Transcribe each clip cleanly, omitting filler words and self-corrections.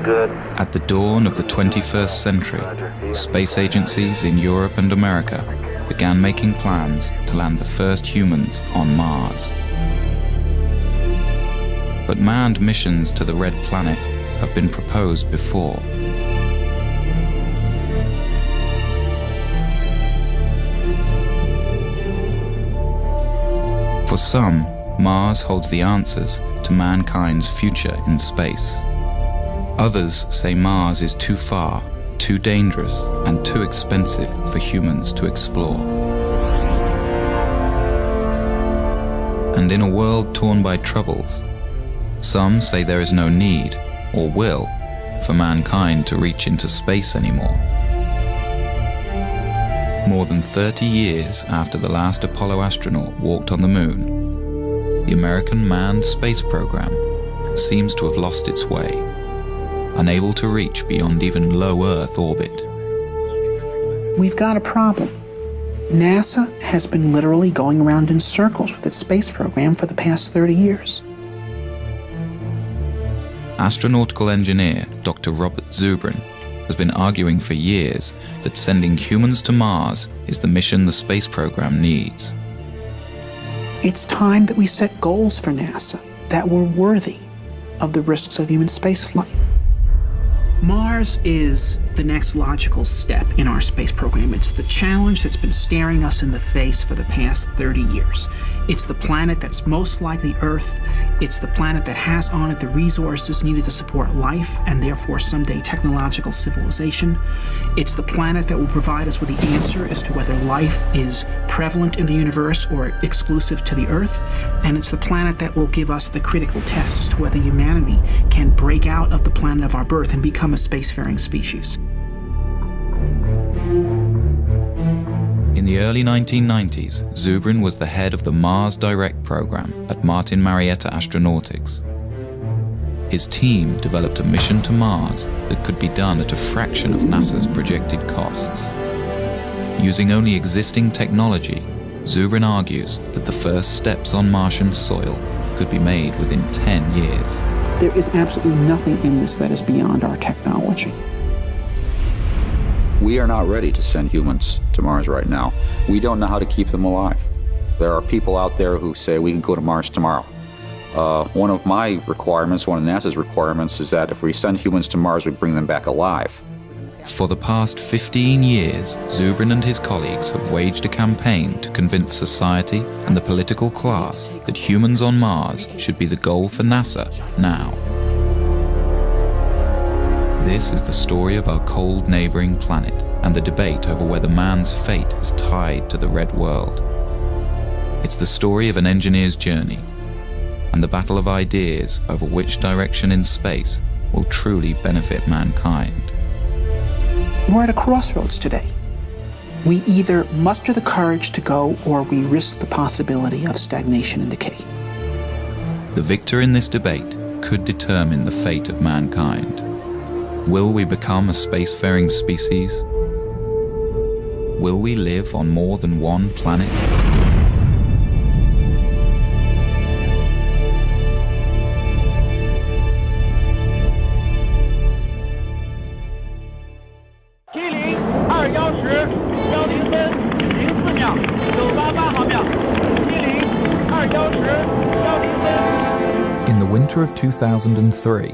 At the dawn of the 21st century, space agencies in Europe and America began making plans to land the first humans on Mars. But manned missions to the Red Planet have been proposed before. For some, Mars holds the answers to mankind's future in space. Others say Mars is too far, too dangerous, and too expensive for humans to explore. And in a world torn by troubles, some say there is no need, or will, for mankind to reach into space anymore. More than 30 years after the last Apollo astronaut walked on the moon, the American manned space program seems to have lost its way, unable to reach beyond even low Earth orbit. We've got a problem. NASA has been literally going around in circles with its space program for the past 30 years. Astronautical engineer Dr. Robert Zubrin has been arguing for years that sending humans to Mars is the mission the space program needs. It's time that we set goals for NASA that were worthy of the risks of human spaceflight. Mars is the next logical step in our space program. It's the challenge that's been staring us in the face for the past 30 years. It's the planet that's most likely Earth. It's the planet that has on it the resources needed to support life and therefore someday technological civilization. It's the planet that will provide us with the answer as to whether life is prevalent in the universe or exclusive to the Earth. And it's the planet that will give us the critical test as to whether humanity can break out of the planet of our birth and become a spacefaring species. In the early 1990s, Zubrin was the head of the Mars Direct program at Martin Marietta Astronautics. His team developed a mission to Mars that could be done at a fraction of NASA's projected costs. Using only existing technology, Zubrin argues that the first steps on Martian soil could be made within 10 years. There is absolutely nothing in this that is beyond our technology. We are not ready to send humans to Mars right now. We don't know how to keep them alive. There are people out there who say we can go to Mars tomorrow. One of my requirements, one of NASA's requirements, is that if we send humans to Mars, we bring them back alive. For the past 15 years, Zubrin and his colleagues have waged a campaign to convince society and the political class that humans on Mars should be the goal for NASA now. This is the story of our cold neighboring planet and the debate over whether man's fate is tied to the red world. It's the story of an engineer's journey and the battle of ideas over which direction in space will truly benefit mankind. We're at a crossroads today. We either muster the courage to go or we risk the possibility of stagnation and decay. The victor in this debate could determine the fate of mankind. Will we become a spacefaring species? Will we live on more than one planet? In the winter of 2003,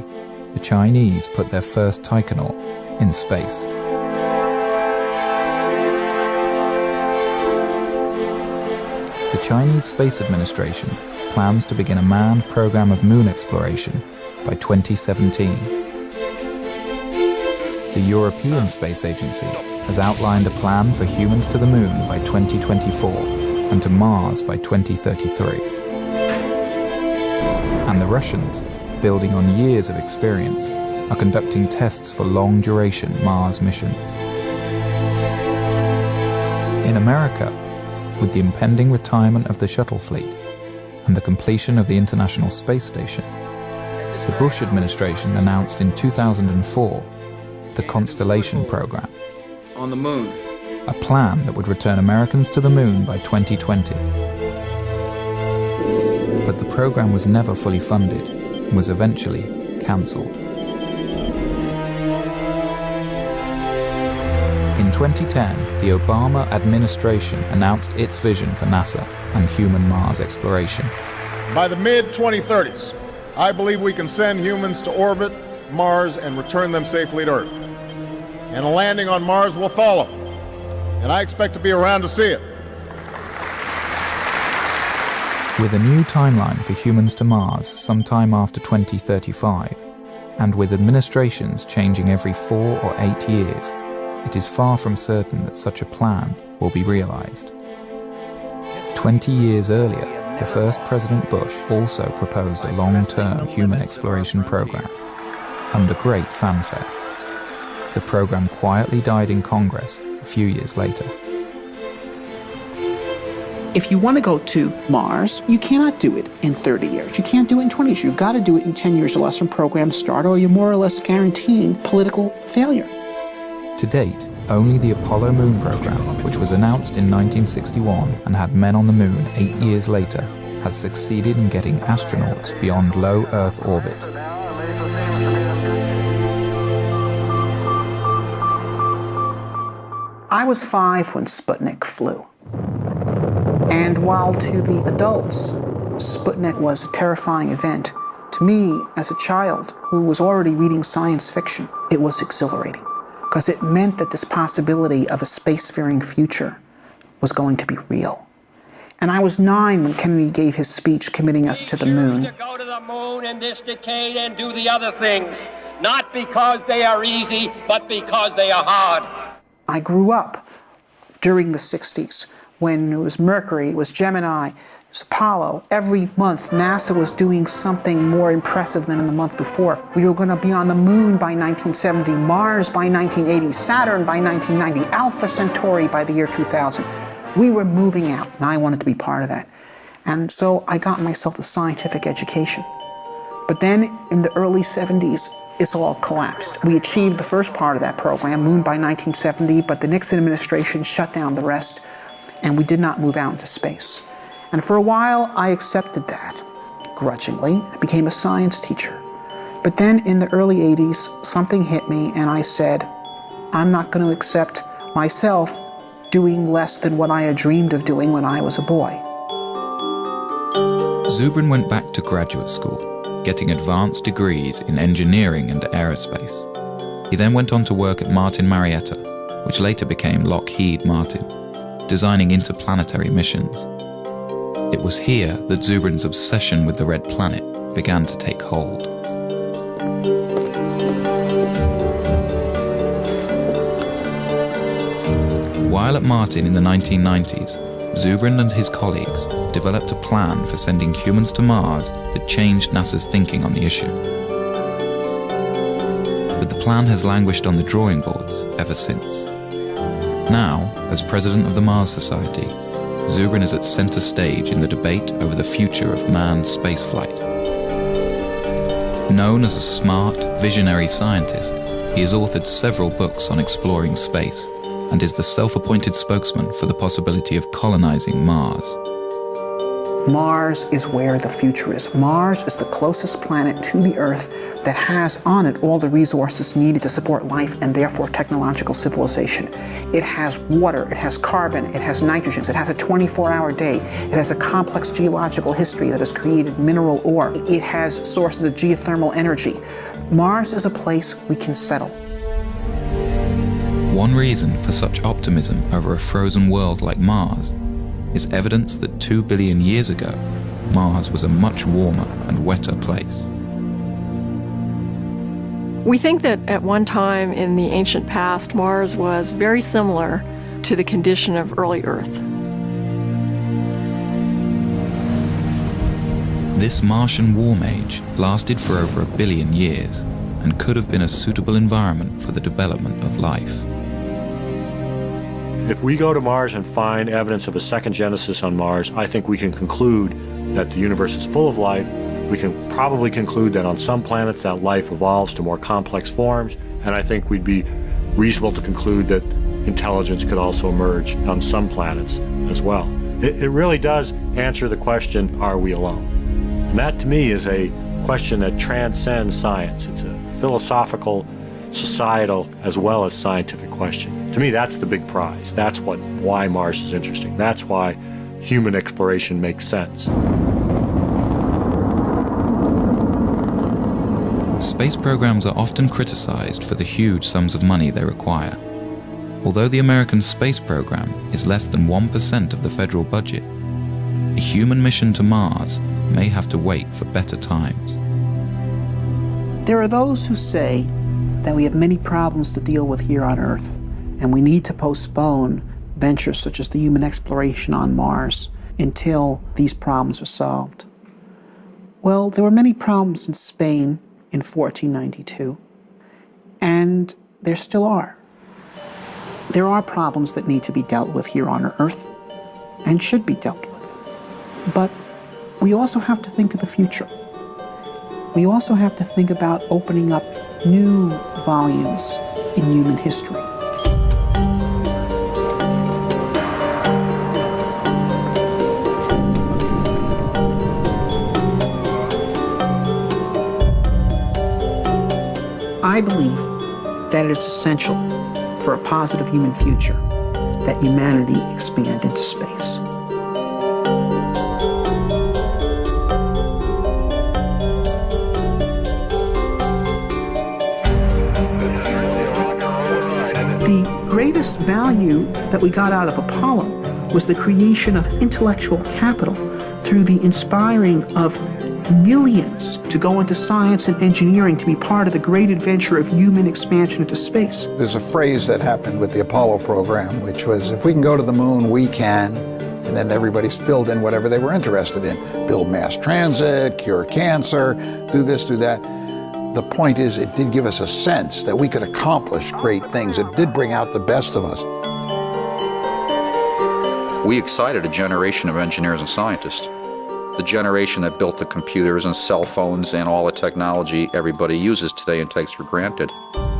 the Chinese put their first taikonaut in space. The Chinese Space Administration plans to begin a manned program of moon exploration by 2017. The European Space Agency has outlined a plan for humans to the moon by 2024 and to Mars by 2033. And the Russians, building on years of experience, are conducting tests for long-duration Mars missions. In America, with the impending retirement of the shuttle fleet and the completion of the International Space Station, the Bush administration announced in 2004 the Constellation program, on the moon, a plan that would return Americans to the moon by 2020. But the program was never fully funded and was eventually cancelled. 2010, the Obama administration announced its vision for NASA and human Mars exploration. By the mid-2030s, I believe we can send humans to orbit Mars and return them safely to Earth. And a landing on Mars will follow. And I expect to be around to see it. With a new timeline for humans to Mars sometime after 2035, and with administrations changing every 4 or 8 years, it is far from certain that such a plan will be realized. 20 years earlier, the first President Bush also proposed a long-term human exploration program, under great fanfare. The program quietly died in Congress a few years later. If you want to go to Mars, you cannot do it in 30 years. You can't do it in 20 years. You've got to do it in 10 years or less from program start, or you're more or less guaranteeing political failure. To date, only the Apollo moon program, which was announced in 1961 and had men on the moon 8 years later, has succeeded in getting astronauts beyond low Earth orbit. I was 5 when Sputnik flew. And while to the adults, Sputnik was a terrifying event, to me, as a child who was already reading science fiction, it was exhilarating, because it meant that this possibility of a spacefaring future was going to be real. And I was 9 when Kennedy gave his speech committing us to the moon. To go to the moon in this decade and do the other things, not because they are easy, but because they are hard. I grew up during the 60s, when it was Mercury, it was Gemini, it was Apollo. Every month, NASA was doing something more impressive than in the month before. We were going to be on the moon by 1970, Mars by 1980, Saturn by 1990, Alpha Centauri by the year 2000. We were moving out, and I wanted to be part of that. And so I got myself a scientific education. But then, in the early 70s, it's all collapsed. We achieved the first part of that program, Moon by 1970, but the Nixon administration shut down the rest, and we did not move out into space. And for a while, I accepted that, grudgingly. I became a science teacher. But then in the early 80s, something hit me, and I said, I'm not going to accept myself doing less than what I had dreamed of doing when I was a boy. Zubrin went back to graduate school, getting advanced degrees in engineering and aerospace. He then went on to work at Martin Marietta, which later became Lockheed Martin, designing interplanetary missions. It was here that Zubrin's obsession with the red planet began to take hold. While at Martin in the 1990s, Zubrin and his colleagues developed a plan for sending humans to Mars that changed NASA's thinking on the issue. But the plan has languished on the drawing boards ever since. Now, as president of the Mars Society, Zubrin is at center stage in the debate over the future of manned spaceflight. Known as a smart, visionary scientist, he has authored several books on exploring space and is the self-appointed spokesman for the possibility of colonizing Mars. Mars is where the future is. Mars is the closest planet to the Earth that has on it all the resources needed to support life and therefore technological civilization. It has water, it has carbon, it has nitrogen, it has a 24-hour day, it has a complex geological history that has created mineral ore, it has sources of geothermal energy. Mars is a place we can settle. One reason for such optimism over a frozen world like Mars is evidence that 2 billion years ago, Mars was a much warmer and wetter place. We think that at one time in the ancient past, Mars was very similar to the condition of early Earth. This Martian warm age lasted for over 1 billion years and could have been a suitable environment for the development of life. If we go to Mars and find evidence of a second genesis on Mars, I think we can conclude that the universe is full of life. We can probably conclude that on some planets that life evolves to more complex forms, and I think we'd be reasonable to conclude that intelligence could also emerge on some planets as well. It really does answer the question, are we alone? And that to me is a question that transcends science. It's a philosophical societal as well as scientific question. To me, that's the big prize. That's why Mars is interesting. That's why human exploration makes sense. Space programs are often criticized for the huge sums of money they require. Although the American space program is less than 1% of the federal budget, a human mission to Mars may have to wait for better times. There are those who say that we have many problems to deal with here on Earth, and we need to postpone ventures such as the human exploration on Mars until these problems are solved. Well, there were many problems in Spain in 1492, and there still are. There are problems that need to be dealt with here on Earth, and should be dealt with. But we also have to think of the future. We also have to think about opening up new volumes in human history. I believe that it's essential for a positive human future that humanity expand into space. The greatest value that we got out of Apollo was the creation of intellectual capital through the inspiring of millions to go into science and engineering to be part of the great adventure of human expansion into space. There's a phrase that happened with the Apollo program, which was, if we can go to the moon, we can. And then everybody's filled in whatever they were interested in. Build mass transit, cure cancer, do this, do that. The point is, it did give us a sense that we could accomplish great things. It did bring out the best of us. We excited a generation of engineers and scientists. The generation that built the computers and cell phones and all the technology everybody uses today and takes for granted.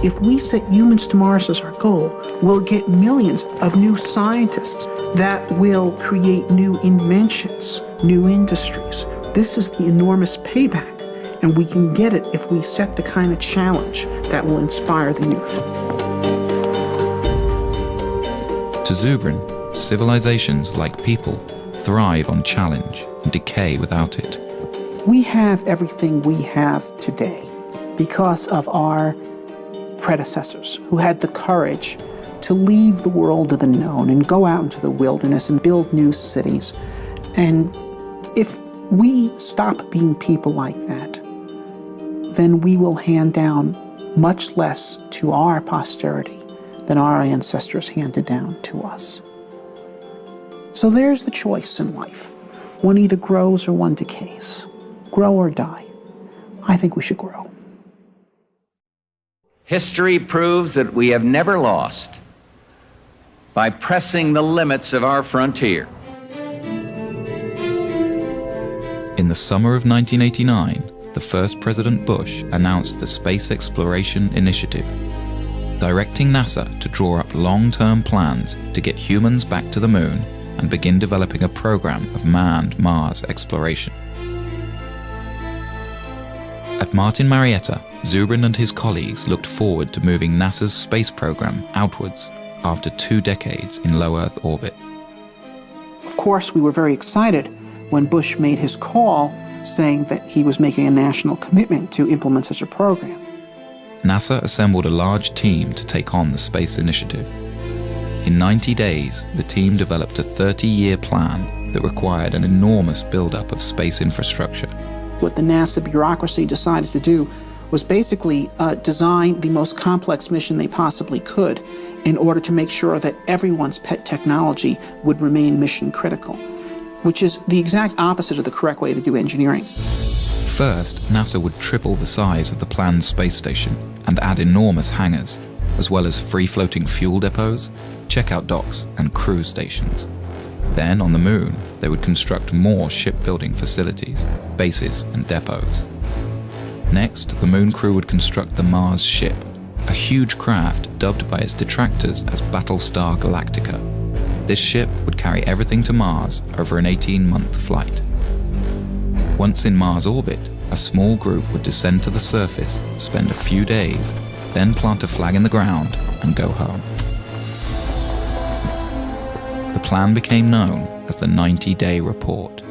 If we set humans to Mars as our goal, we'll get millions of new scientists that will create new inventions, new industries. This is the enormous payback, and we can get it if we set the kind of challenge that will inspire the youth. To Zubrin, civilizations, like people, thrive on challenge and decay without it. We have everything we have today because of our predecessors who had the courage to leave the world of the known and go out into the wilderness and build new cities. And if we stop being people like that, then we will hand down much less to our posterity than our ancestors handed down to us. So there's the choice in life. One either grows or one decays. Grow or die. I think we should grow. History proves that we have never lost by pressing the limits of our frontier. In the summer of 1989, the first President Bush announced the Space Exploration Initiative, directing NASA to draw up long-term plans to get humans back to the moon and begin developing a program of manned Mars exploration. At Martin Marietta, Zubrin and his colleagues looked forward to moving NASA's space program outwards after 2 decades in low Earth orbit. Of course, we were very excited when Bush made his call saying that he was making a national commitment to implement such a program. NASA assembled a large team to take on the space initiative. In 90 days, the team developed a 30-year plan that required an enormous buildup of space infrastructure. What the NASA bureaucracy decided to do was basically design the most complex mission they possibly could in order to make sure that everyone's pet technology would remain mission critical, which is the exact opposite of the correct way to do engineering. First, NASA would triple the size of the planned space station and add enormous hangars, as well as free-floating fuel depots, checkout docks, and crew stations. Then, on the moon, they would construct more shipbuilding facilities, bases, and depots. Next, the moon crew would construct the Mars ship, a huge craft dubbed by its detractors as Battlestar Galactica. This ship would carry everything to Mars over an 18-month flight. Once in Mars orbit, a small group would descend to the surface, spend a few days, then plant a flag in the ground and go home. The plan became known as the 90-day report.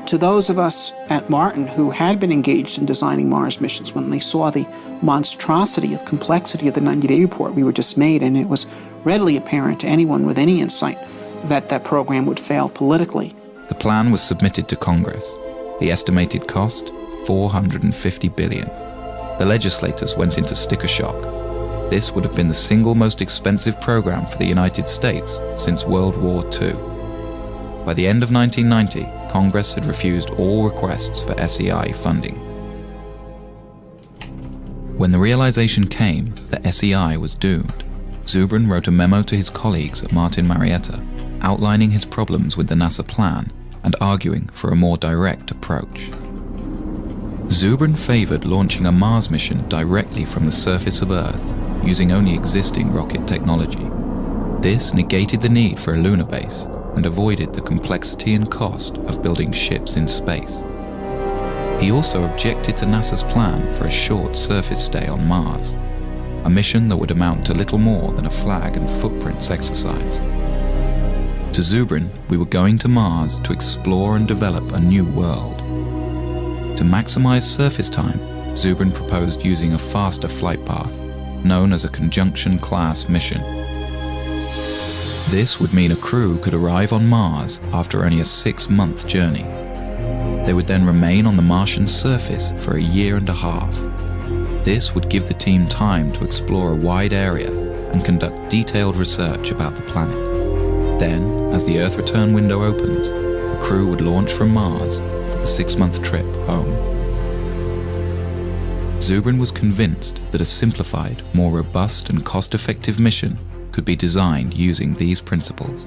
To those of us at Martin who had been engaged in designing Mars missions, when they saw the monstrosity of complexity of the 90-day report, we were dismayed, and it was readily apparent to anyone with any insight that that program would fail politically. The plan was submitted to Congress. The estimated cost, $450 billion. The legislators went into sticker shock. This would have been the single most expensive program for the United States since World War II. By the end of 1990, Congress had refused all requests for SEI funding. When the realization came that SEI was doomed, Zubrin wrote a memo to his colleagues at Martin Marietta, outlining his problems with the NASA plan and arguing for a more direct approach. Zubrin favored launching a Mars mission directly from the surface of Earth, using only existing rocket technology. This negated the need for a lunar base and avoided the complexity and cost of building ships in space. He also objected to NASA's plan for a short surface stay on Mars, a mission that would amount to little more than a flag and footprints exercise. To Zubrin, we were going to Mars to explore and develop a new world. To maximize surface time, Zubrin proposed using a faster flight path, known as a conjunction-class mission. This would mean a crew could arrive on Mars after only a 6-month journey. They would then remain on the Martian surface for a year and a half. This would give the team time to explore a wide area and conduct detailed research about the planet. Then, as the Earth return window opens, the crew would launch from Mars for the 6-month trip home. Zubrin was convinced that a simplified, more robust and cost-effective mission could be designed using these principles.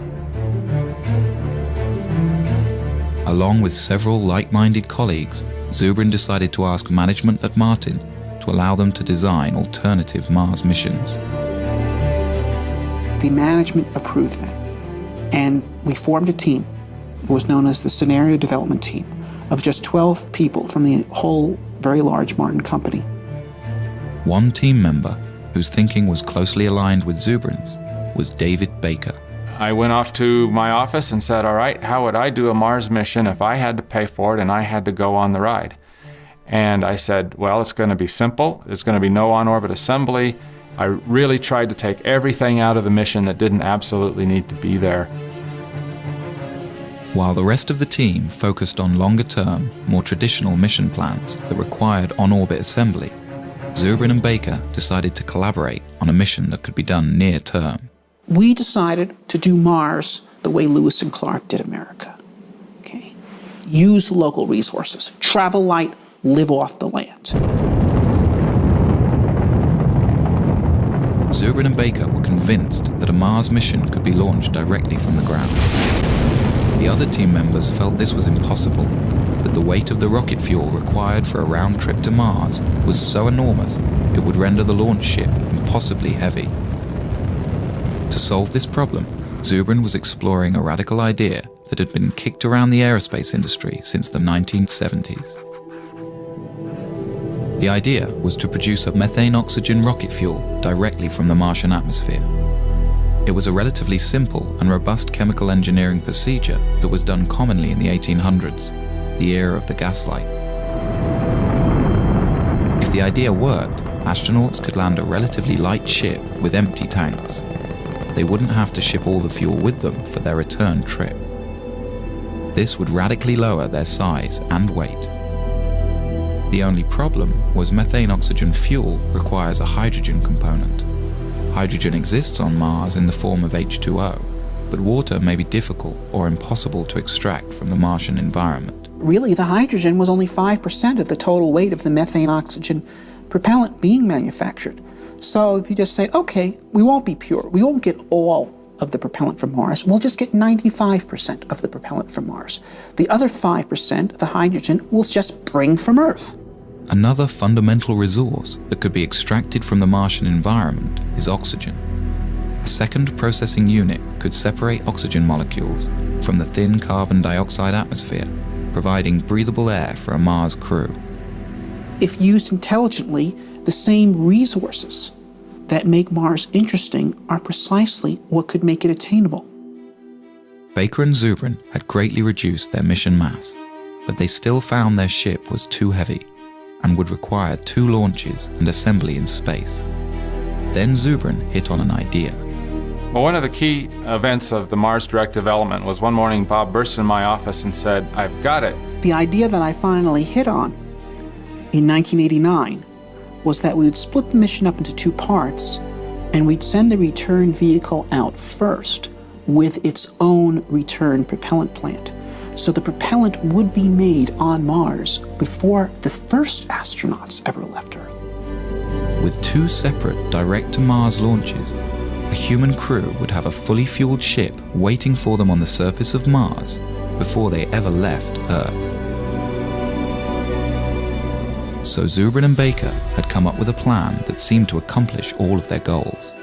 Along with several like-minded colleagues, Zubrin decided to ask management at Martin to allow them to design alternative Mars missions. The management approved that, and we formed a team. It was known as the Scenario Development Team, of just 12 people from the whole very large Martin company. One team member whose thinking was closely aligned with Zubrin's was David Baker. I went off to my office and said, all right, how would I do a Mars mission if I had to pay for it and I had to go on the ride? And I said, well, it's going to be simple. There's going to be no on-orbit assembly. I really tried to take everything out of the mission that didn't absolutely need to be there. While the rest of the team focused on longer-term, more traditional mission plans that required on-orbit assembly, Zubrin and Baker decided to collaborate on a mission that could be done near-term. We decided to do Mars the way Lewis and Clark did America. Okay? Use local resources, travel light, live off the land. Zubrin and Baker were convinced that a Mars mission could be launched directly from the ground. The other team members felt this was impossible, that the weight of the rocket fuel required for a round trip to Mars was so enormous it would render the launch ship impossibly heavy. To solve this problem, Zubrin was exploring a radical idea that had been kicked around the aerospace industry since the 1970s. The idea was to produce a methane-oxygen rocket fuel directly from the Martian atmosphere. It was a relatively simple and robust chemical engineering procedure that was done commonly in the 1800s, the era of the gaslight. If the idea worked, astronauts could land a relatively light ship with empty tanks. They wouldn't have to ship all the fuel with them for their return trip. This would radically lower their size and weight. The only problem was methane-oxygen fuel requires a hydrogen component. Hydrogen exists on Mars in the form of H2O, but water may be difficult or impossible to extract from the Martian environment. Really, the hydrogen was only 5% of the total weight of the methane-oxygen propellant being manufactured. So if you just say, okay, we won't be pure, we won't get all of the propellant from Mars, we'll just get 95% of the propellant from Mars. The other 5%, the hydrogen, we'll just bring from Earth. Another fundamental resource that could be extracted from the Martian environment is oxygen. A second processing unit could separate oxygen molecules from the thin carbon dioxide atmosphere, providing breathable air for a Mars crew. If used intelligently, The same resources that make Mars interesting are precisely what could make it attainable. Baker and Zubrin had greatly reduced their mission mass, but they still found their ship was too heavy and would require 2 launches and assembly in space. Then Zubrin hit on an idea. Well, one of the key events of the Mars Direct development was one morning Bob burst in my office and said, "I've got it." The idea that I finally hit on in 1989 was that we would split the mission up into 2 parts, and we'd send the return vehicle out first with its own return propellant plant. So the propellant would be made on Mars before the first astronauts ever left Earth. With 2 separate direct-to-Mars launches, a human crew would have a fully fueled ship waiting for them on the surface of Mars before they ever left Earth. So Zubrin and Baker had come up with a plan that seemed to accomplish all of their goals.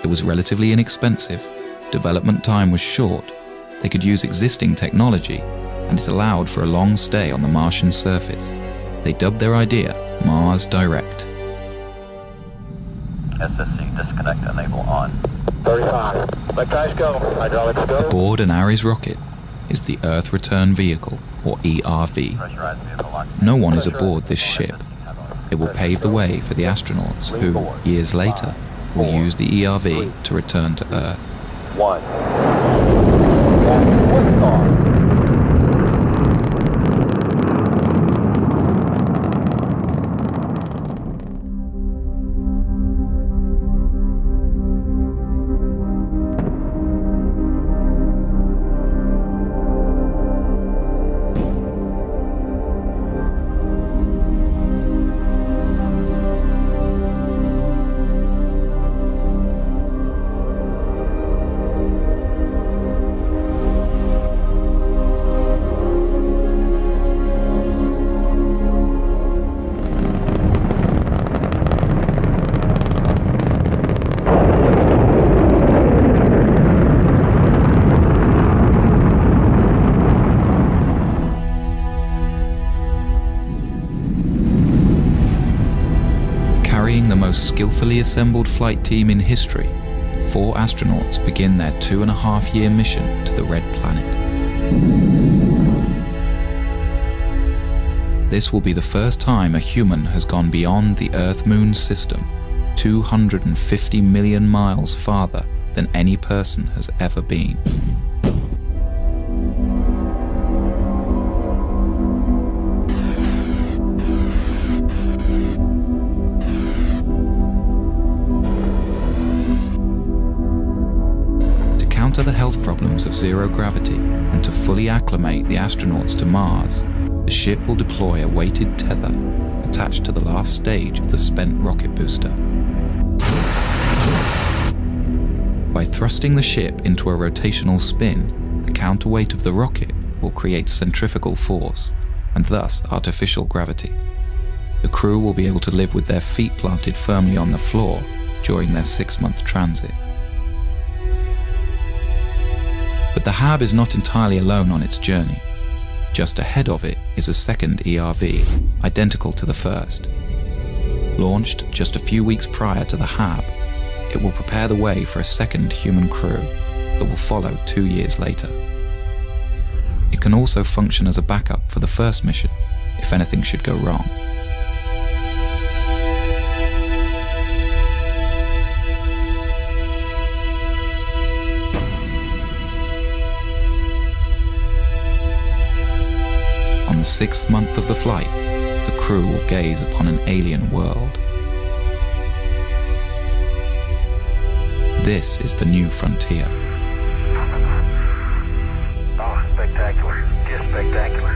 It was relatively inexpensive, development time was short, they could use existing technology, and it allowed for a long stay on the Martian surface. They dubbed their idea Mars Direct. SSC disconnect enable on. 35. Let guys go. Hydraulics go. Aboard an Ares rocket is the Earth Return Vehicle, or ERV. No one is aboard this ship. It will pave the way for the astronauts who, years later, will use the ERV to return to Earth. 1. Liftoff. Carrying the most skillfully assembled flight team in history, 4 astronauts begin their 2.5-year mission to the Red Planet. This will be the first time a human has gone beyond the Earth-Moon system, 250 million miles farther than any person has ever been. To the health problems of zero gravity and to fully acclimate the astronauts to Mars, the ship will deploy a weighted tether attached to the last stage of the spent rocket booster. By thrusting the ship into a rotational spin, the counterweight of the rocket will create centrifugal force and thus artificial gravity. The crew will be able to live with their feet planted firmly on the floor during their 6-month transit. But the HAB is not entirely alone on its journey. Just ahead of it is a second ERV, identical to the first. Launched just a few weeks prior to the HAB, it will prepare the way for a second human crew that will follow 2 years later. It can also function as a backup for the first mission if anything should go wrong. On the 6th month of the flight, the crew will gaze upon an alien world. This is the new frontier. Oh, spectacular. Just spectacular.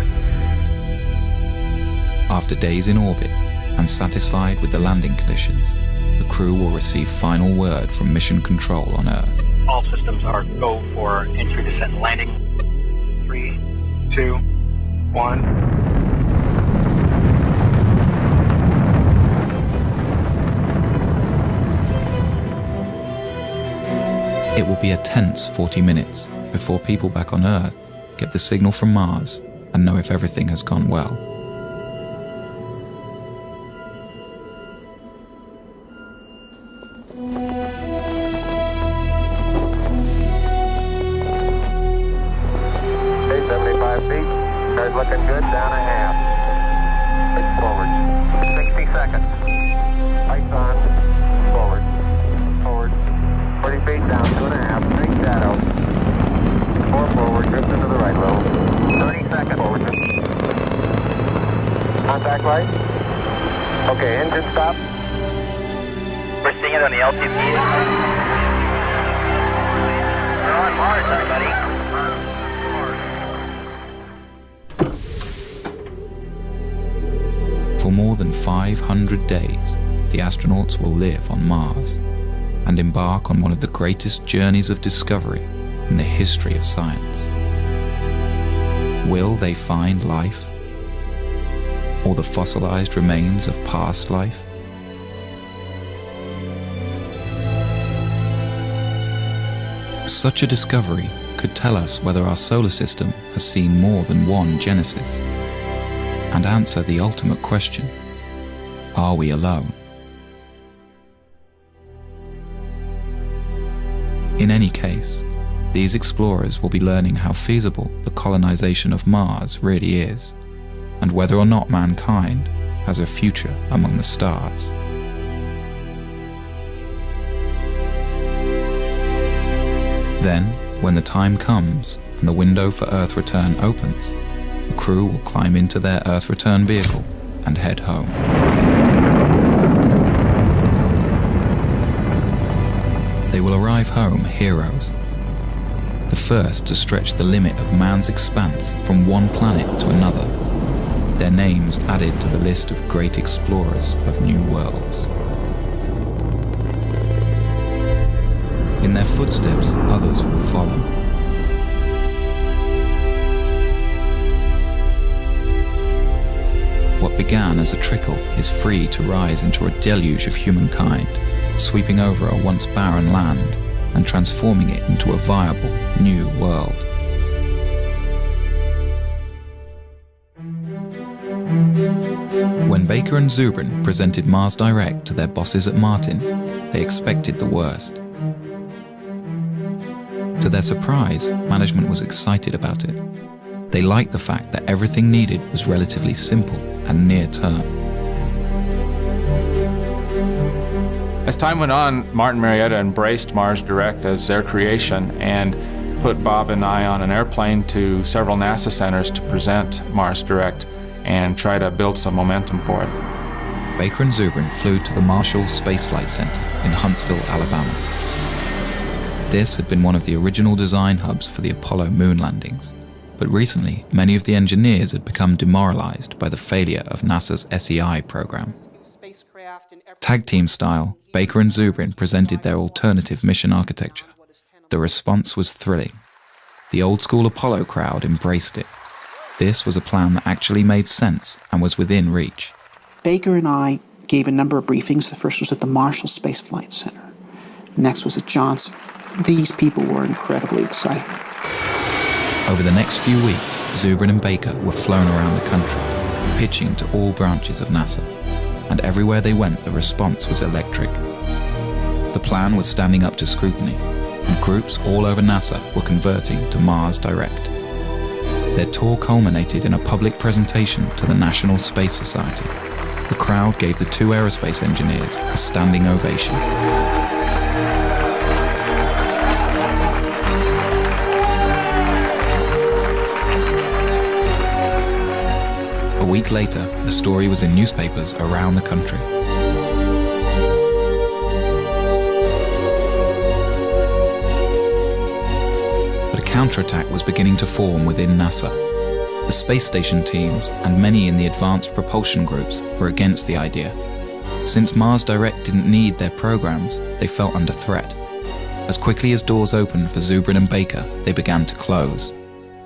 After days in orbit and satisfied with the landing conditions, the crew will receive final word from Mission Control on Earth. All systems are go for entry, descent, and landing. 3, 2, 1. It will be a tense 40 minutes before people back on Earth get the signal from Mars and know if everything has gone well. looking good, down a half. Forward. 60 seconds. Lights on. Forward. Forward. 40 feet down, 2.5. Big shadow. 4 forward, drift into the right a little. 30 seconds forward. Contact light. Okay, engine stop. We're seeing it on the LTP. We're on Mars, everybody. For more than 500 days, the astronauts will live on Mars and embark on one of the greatest journeys of discovery in the history of science. Will they find life? Or the fossilized remains of past life? Such a discovery could tell us whether our solar system has seen more than one genesis, and answer the ultimate question: are we alone? In any case, these explorers will be learning how feasible the colonization of Mars really is, and whether or not mankind has a future among the stars. Then, when the time comes and the window for Earth return opens, the crew will climb into their Earth return vehicle and head home. They will arrive home heroes, the first to stretch the limit of man's expanse from one planet to another, their names added to the list of great explorers of new worlds. In their footsteps, others will follow. What began as a trickle is free to rise into a deluge of humankind, sweeping over a once barren land and transforming it into a viable new world. When Baker and Zubrin presented Mars Direct to their bosses at Martin, they expected the worst. To their surprise, management was excited about it. They liked the fact that everything needed was relatively simple and near-term. As time went on, Martin Marietta embraced Mars Direct as their creation and put Bob and I on an airplane to several NASA centers to present Mars Direct and try to build some momentum for it. Baker and Zubrin flew to the Marshall Space Flight Center in Huntsville, Alabama. This had been one of the original design hubs for the Apollo moon landings, but recently many of the engineers had become demoralized by the failure of NASA's SEI program. Tag team style, Baker and Zubrin presented their alternative mission architecture. The response was thrilling. The old-school Apollo crowd embraced it. This was a plan that actually made sense and was within reach. Baker and I gave a number of briefings. The first was at the Marshall Space Flight Center. Next was at Johnson. These people were incredibly excited. Over the next few weeks, Zubrin and Baker were flown around the country, pitching to all branches of NASA. And everywhere they went, the response was electric. The plan was standing up to scrutiny, and groups all over NASA were converting to Mars Direct. Their tour culminated in a public presentation to the National Space Society. The crowd gave the two aerospace engineers a standing ovation. A week later, the story was in newspapers around the country. But a counterattack was beginning to form within NASA. The space station teams and many in the advanced propulsion groups were against the idea. Since Mars Direct didn't need their programs, they felt under threat. As quickly as doors opened for Zubrin and Baker, they began to close.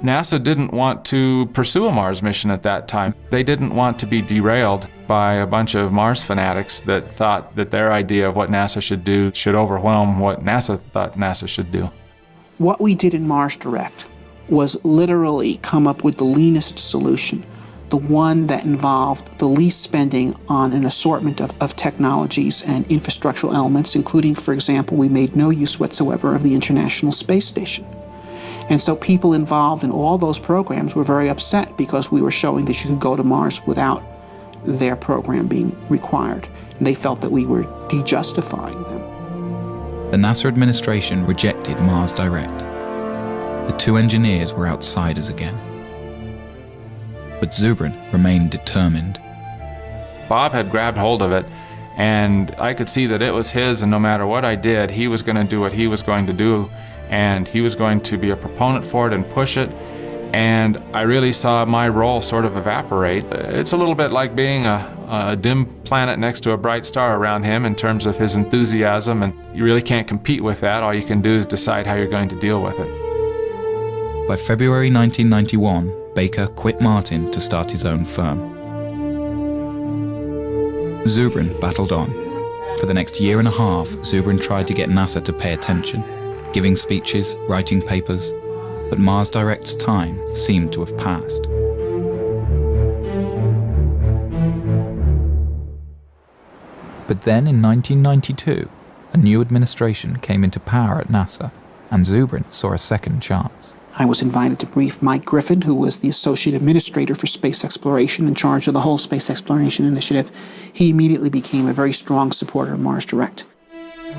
NASA didn't want to pursue a Mars mission at that time. They didn't want to be derailed by a bunch of Mars fanatics that thought that their idea of what NASA should do should overwhelm what NASA thought NASA should do. What we did in Mars Direct was literally come up with the leanest solution, the one that involved the least spending on an assortment of technologies and infrastructural elements, including, for example, we made no use whatsoever of the International Space Station. And so people involved in all those programs were very upset because we were showing that you could go to Mars without their program being required. And they felt that we were de-justifying them. The NASA administration rejected Mars Direct. The two engineers were outsiders again. But Zubrin remained determined. Bob had grabbed hold of it, and I could see that it was his, and no matter what I did, he was going to do what he was going to do, and he was going to be a proponent for it and push it. And I really saw my role sort of evaporate. It's a little bit like being a dim planet next to a bright star around him in terms of his enthusiasm, and you really can't compete with that. All you can do is decide how you're going to deal with it. By February 1991, Baker quit Martin to start his own firm. Zubrin battled on. For the next year and a half, Zubrin tried to get NASA to pay attention, giving speeches, writing papers, but Mars Direct's time seemed to have passed. But then in 1992, a new administration came into power at NASA, and Zubrin saw a second chance. I was invited to brief Mike Griffin, who was the Associate Administrator for Space Exploration in charge of the whole Space Exploration Initiative. He immediately became a very strong supporter of Mars Direct.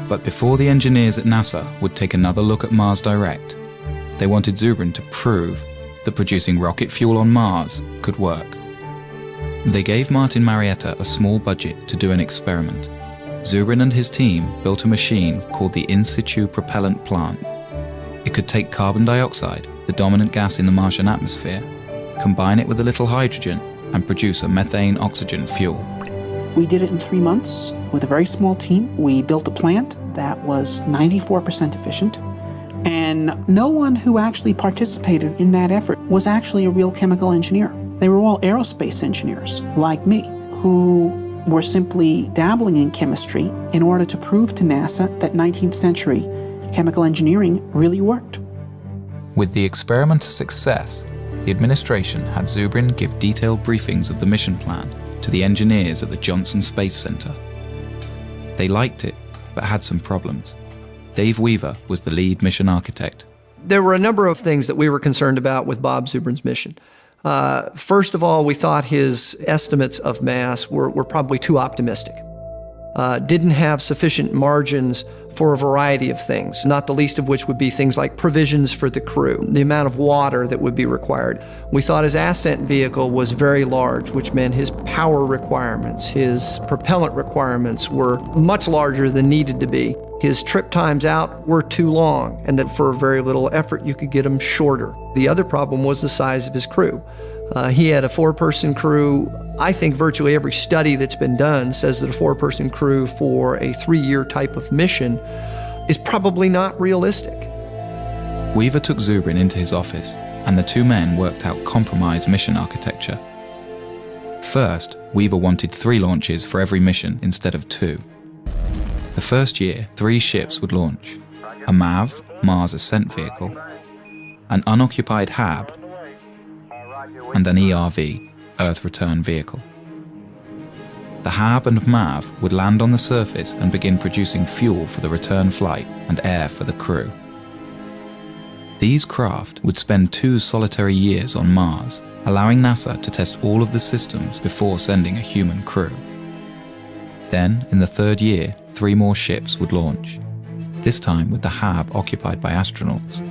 But before the engineers at NASA would take another look at Mars Direct, they wanted Zubrin to prove that producing rocket fuel on Mars could work. They gave Martin Marietta a small budget to do an experiment. Zubrin and his team built a machine called the In Situ Propellant Plant. It could take carbon dioxide, the dominant gas in the Martian atmosphere, combine it with a little hydrogen, and produce a methane-oxygen fuel. We did it in 3 months with a very small team. We built a plant that was 94% efficient, and no one who actually participated in that effort was actually a real chemical engineer. They were all aerospace engineers, like me, who were simply dabbling in chemistry in order to prove to NASA that 19th century chemical engineering really worked. With the experiment a success, the administration had Zubrin give detailed briefings of the mission plan to the engineers at the Johnson Space Center. They liked it, but had some problems. Dave Weaver was the lead mission architect. There were a number of things that we were concerned about with Bob Zubrin's mission. First of all, we thought his estimates of mass were probably too optimistic. Didn't have sufficient margins for a variety of things, not the least of which would be things like provisions for the crew, the amount of water that would be required. We thought his ascent vehicle was very large, which meant his power requirements, his propellant requirements were much larger than needed to be. His trip times out were too long, and that for very little effort you could get them shorter. The other problem was the size of his crew. He had a 4-person crew. I think virtually every study that's been done says that a 4-person crew for a 3-year type of mission is probably not realistic. Weaver took Zubrin into his office, and the two men worked out compromise mission architecture. First, Weaver wanted 3 launches for every mission instead of 2. The first year, 3 ships would launch: a MAV, Mars Ascent Vehicle, an unoccupied HAB, and an ERV, Earth Return Vehicle. The HAB and MAV would land on the surface and begin producing fuel for the return flight and air for the crew. These craft would spend 2 solitary years on Mars, allowing NASA to test all of the systems before sending a human crew. Then, in the 3rd year, 3 more ships would launch, this time with the HAB occupied by astronauts.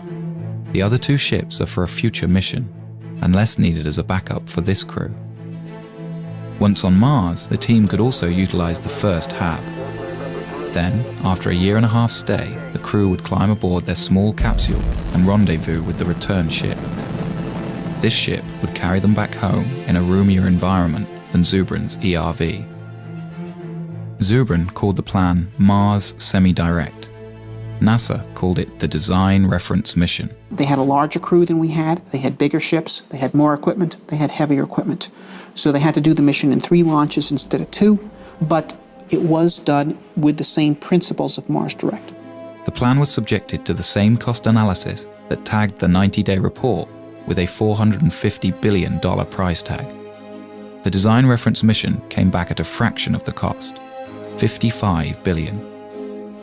The other 2 ships are for a future mission, unless needed as a backup for this crew. Once on Mars, the team could also utilize the first HAB. Then, after a 1.5-year stay, the crew would climb aboard their small capsule and rendezvous with the return ship. This ship would carry them back home in a roomier environment than Zubrin's ERV. Zubrin called the plan Mars Semi-Direct. NASA called it the Design Reference Mission. They had a larger crew than we had. They had bigger ships. They had more equipment. They had heavier equipment. So they had to do the mission in 3 launches instead of 2, but it was done with the same principles of Mars Direct. The plan was subjected to the same cost analysis that tagged the 90-day report with a $450 billion price tag. The Design Reference Mission came back at a fraction of the cost, $55 billion.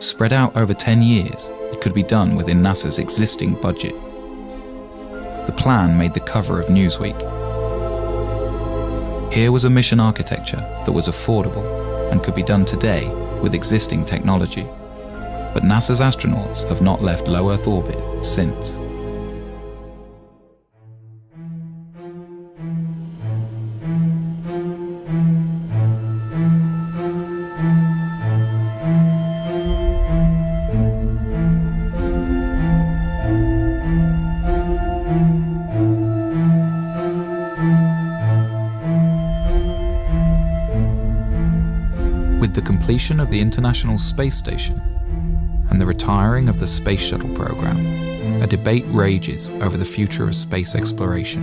Spread out over 10 years, it could be done within NASA's existing budget. the plan made the cover of Newsweek. Here was a mission architecture that was affordable and could be done today with existing technology. But NASA's astronauts have not left low Earth orbit since. With the completion of the International Space Station and the retiring of the Space Shuttle program, a debate rages over the future of space exploration.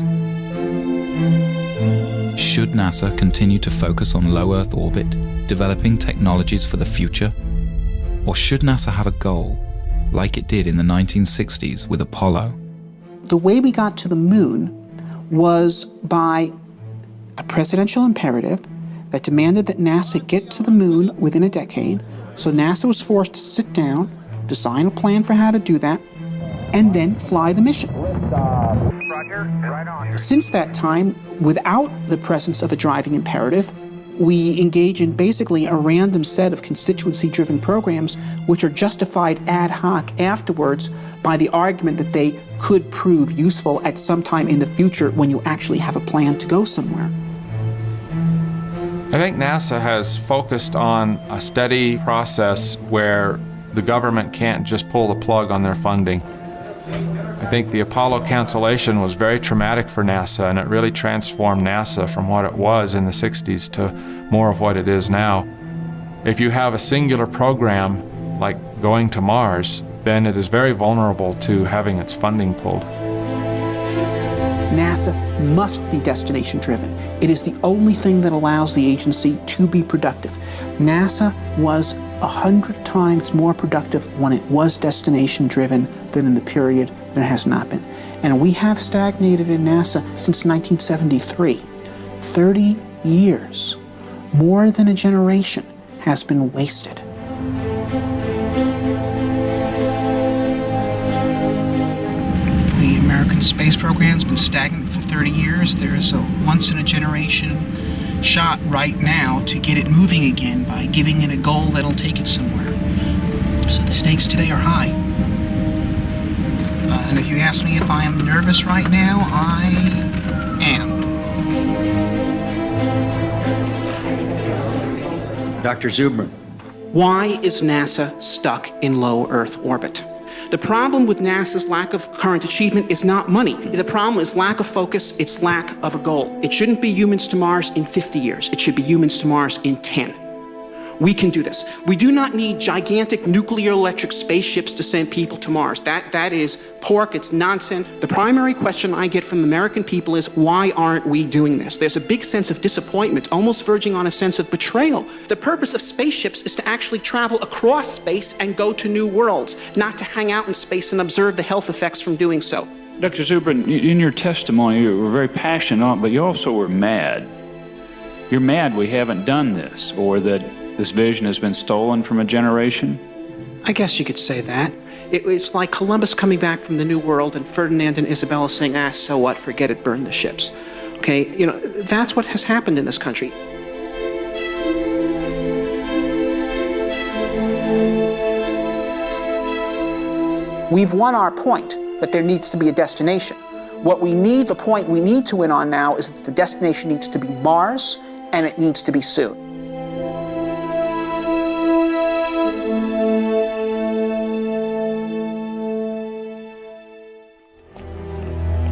Should NASA continue to focus on low Earth orbit, developing technologies for the future? Or should NASA have a goal, like it did in the 1960s with Apollo? The way we got to the moon was by a presidential imperative that demanded that NASA get to the moon within a decade. So NASA was forced to sit down, design a plan for how to do that, and then fly the mission. Since that time, without the presence of a driving imperative, we engage in basically a random set of constituency-driven programs which are justified ad hoc afterwards by the argument that they could prove useful at some time in the future when you actually have a plan to go somewhere. I think NASA has focused on a steady process where the government can't just pull the plug on their funding. I think the Apollo cancellation was very traumatic for NASA, and it really transformed NASA from what it was in the 60s to more of what it is now. If you have a singular program like going to Mars, then it is very vulnerable to having its funding pulled. NASA must be destination-driven. It is the only thing that allows the agency to be productive. NASA was 100 times more productive when it was destination-driven than in the period that it has not been. And we have stagnated in NASA since 1973. 30 years, more than a generation, has been wasted. The American space program's been stagnant for 30 years. There's a once-in-a-generation shot right now to get it moving again by giving it a goal that'll take it somewhere. So the stakes today are high. And if you ask me if I am nervous right now, I am. Dr. Zubrin. Why is NASA stuck in low Earth orbit? The problem with NASA's lack of current achievement is not money. The problem is lack of focus, it's lack of a goal. It shouldn't be humans to Mars in 50 years. It should be humans to Mars in 10. We can do this. We do not need gigantic nuclear electric spaceships to send people to Mars. That is pork, it's nonsense. The primary question I get from American people is, why aren't we doing this? There's a big sense of disappointment, almost verging on a sense of betrayal. The purpose of spaceships is to actually travel across space and go to new worlds, not to hang out in space and observe the health effects from doing so. Dr. Zubrin, in your testimony, you were very passionate, but you also were mad. You're mad we haven't done this, or that this vision has been stolen from a generation? I guess you could say that. It's like Columbus coming back from the New World and Ferdinand and Isabella saying, so what, forget it, burn the ships. Okay, that's what has happened in this country. We've won our point that there needs to be a destination. What we need, the point we need to win on now is that the destination needs to be Mars, and it needs to be soon.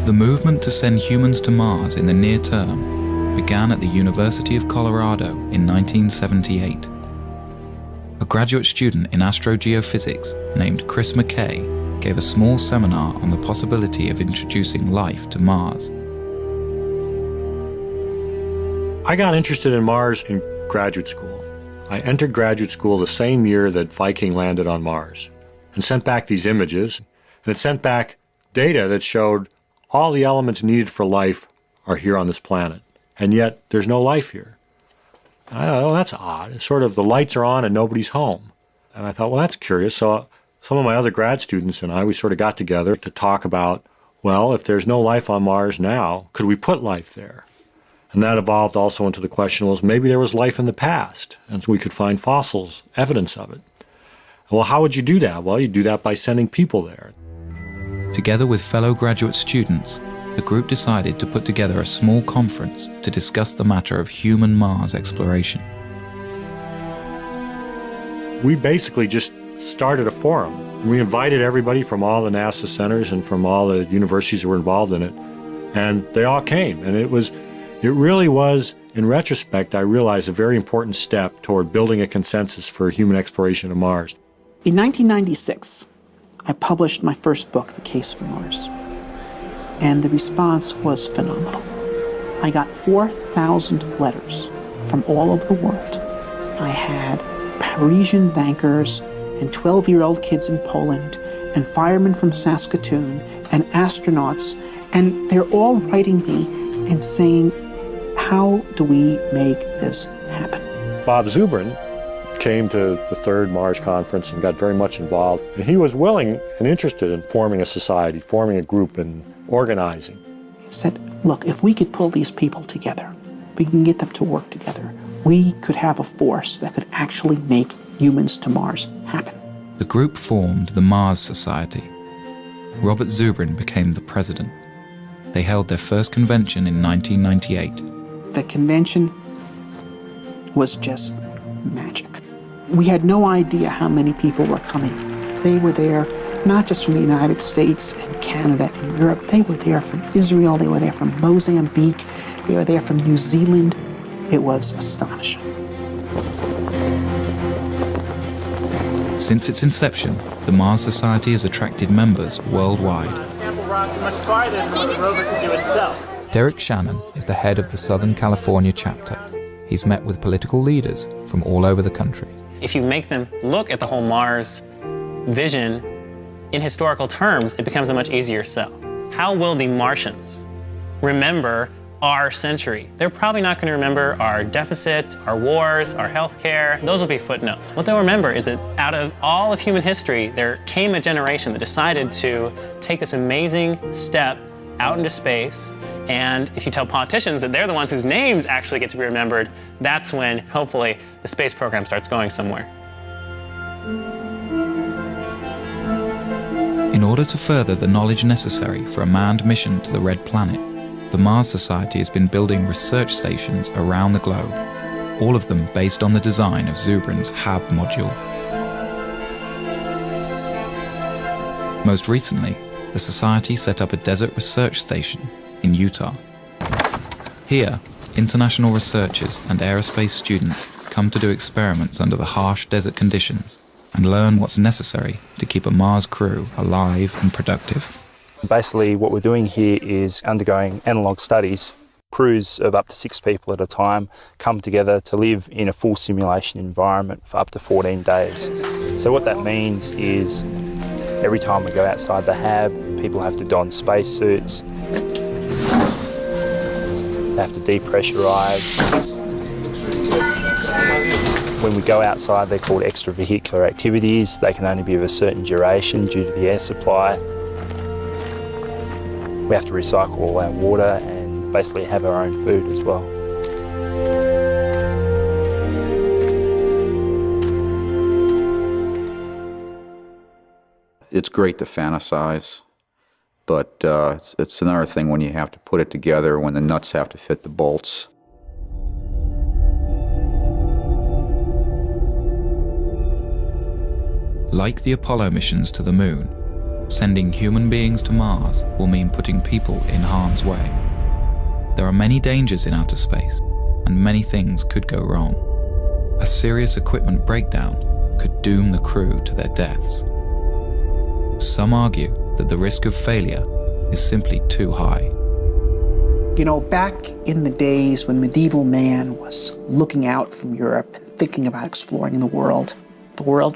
The movement to send humans to Mars in the near term began at the University of Colorado in 1978. A graduate student in astrogeophysics named Chris McKay gave a small seminar on the possibility of introducing life to Mars. I got interested in Mars in graduate school. I entered graduate school the same year that Viking landed on Mars and sent back these images, and it sent back data that showed all the elements needed for life are here on this planet, and yet there's no life here. And I thought, oh, that's odd. It's sort of the lights are on and nobody's home. And I thought, well, that's curious. So some of my other grad students and I, we sort of got together to talk about well, if there's no life on Mars now, could we put life there? And that evolved also into the question was maybe there was life in the past, and we could find fossils, evidence of it. Well, how would you do that? Well, you do that by sending people there. Together with fellow graduate students, the group decided to put together a small conference to discuss the matter of human Mars exploration. We basically just started a forum. We invited everybody from all the NASA centers and from all the universities that were involved in it, and they all came. And it really was, in retrospect, I realized a very important step toward building a consensus for human exploration of Mars. In 1996, I published my first book, The Case for Mars, and the response was phenomenal. I got 4,000 letters from all over the world. I had Parisian bankers and 12-year-old kids in Poland and firemen from Saskatoon and astronauts, and they're all writing me and saying, how do we make this happen? Bob Zubrin came to the third Mars conference and got very much involved. And he was willing and interested in forming a society, forming a group and organizing. He said, look, if we could pull these people together, if we can get them to work together, we could have a force that could actually make humans to Mars happen. The group formed the Mars Society. Robert Zubrin became the president. They held their first convention in 1998. The convention was just magic. We had no idea how many people were coming. They were there not just from the United States and Canada and Europe. They were there from Israel. They were there from Mozambique. They were there from New Zealand. It was astonishing. Since its inception, the Mars Society has attracted members worldwide. Derek Shannon is the head of the Southern California chapter. He's met with political leaders from all over the country. If you make them look at the whole Mars vision in historical terms, it becomes a much easier sell. How will the Martians remember our century? They're probably not going to remember our deficit, our wars, our healthcare. Those will be footnotes. What they'll remember is that out of all of human history, there came a generation that decided to take this amazing step out into space. And if you tell politicians that they're the ones whose names actually get to be remembered, that's when, hopefully, the space program starts going somewhere. In order to further the knowledge necessary for a manned mission to the Red Planet, the Mars Society has been building research stations around the globe, all of them based on the design of Zubrin's HAB module. Most recently, the Society set up a desert research station in Utah. Here, international researchers and aerospace students come to do experiments under the harsh desert conditions and learn what's necessary to keep a Mars crew alive and productive. Basically, what we're doing here is undergoing analog studies. Crews of up to 6 people at a time come together to live in a full simulation environment for up to 14 days. So what that means is every time we go outside the HAB, people have to don spacesuits. They have to depressurize. When we go outside, they're called extravehicular activities. They can only be of a certain duration due to the air supply. We have to recycle all our water and basically have our own food as well. It's great to fantasize, but it's another thing when you have to put it together, when the nuts have to fit the bolts. Like the Apollo missions to the Moon, sending human beings to Mars will mean putting people in harm's way. There are many dangers in outer space, and many things could go wrong. A serious equipment breakdown could doom the crew to their deaths. Some argue that the risk of failure is simply too high. You know, back in the days when medieval man was looking out from Europe and thinking about exploring the world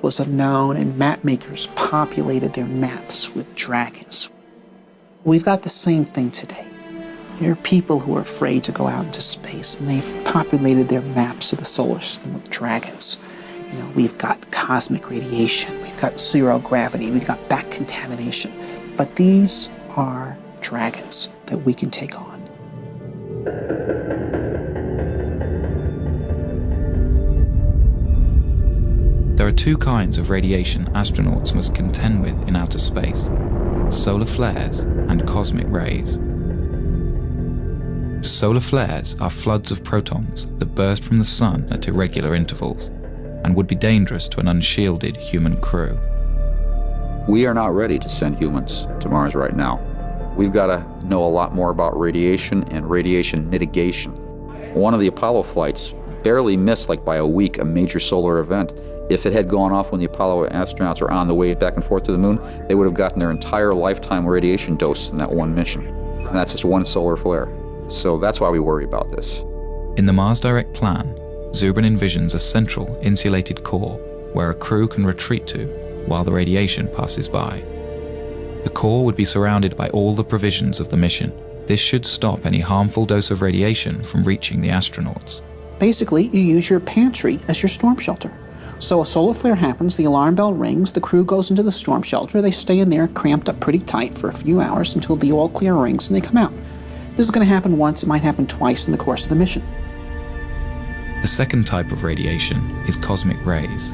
was unknown, and map makers populated their maps with dragons. We've got the same thing today. There are people who are afraid to go out into space, and they've populated their maps of the solar system with dragons. You know, we've got cosmic radiation, we've got zero gravity, we've got back contamination. But these are dragons that we can take on. There are two kinds of radiation astronauts must contend with in outer space: solar flares and cosmic rays. Solar flares are floods of protons that burst from the sun at irregular intervals and would be dangerous to an unshielded human crew. We are not ready to send humans to Mars right now. We've got to know a lot more about radiation and radiation mitigation. One of the Apollo flights barely missed, like by a week, a major solar event. If it had gone off when the Apollo astronauts were on the way back and forth to the moon, they would have gotten their entire lifetime radiation dose in that one mission. And that's just one solar flare. So that's why we worry about this. In the Mars Direct plan, Zubrin envisions a central, insulated core where a crew can retreat to while the radiation passes by. The core would be surrounded by all the provisions of the mission. This should stop any harmful dose of radiation from reaching the astronauts. Basically, you use your pantry as your storm shelter. So a solar flare happens, the alarm bell rings, the crew goes into the storm shelter, they stay in there cramped up pretty tight for a few hours until the all clear rings and they come out. This is going to happen once, it might happen twice in the course of the mission. The second type of radiation is cosmic rays.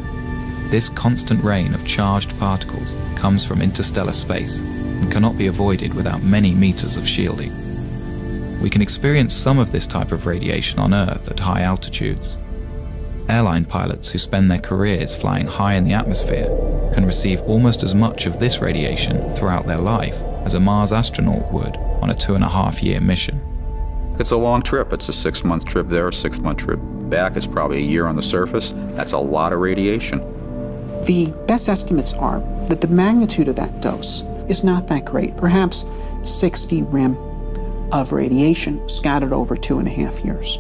This constant rain of charged particles comes from interstellar space and cannot be avoided without many meters of shielding. We can experience some of this type of radiation on Earth at high altitudes. Airline pilots who spend their careers flying high in the atmosphere can receive almost as much of this radiation throughout their life as a Mars astronaut would on a 2.5-year mission. It's a long trip. It's a 6-month trip there, a 6-month trip back. It's probably a year on the surface. That's a lot of radiation. The best estimates are that the magnitude of that dose is not that great, perhaps 60 rem of radiation scattered over 2.5 years.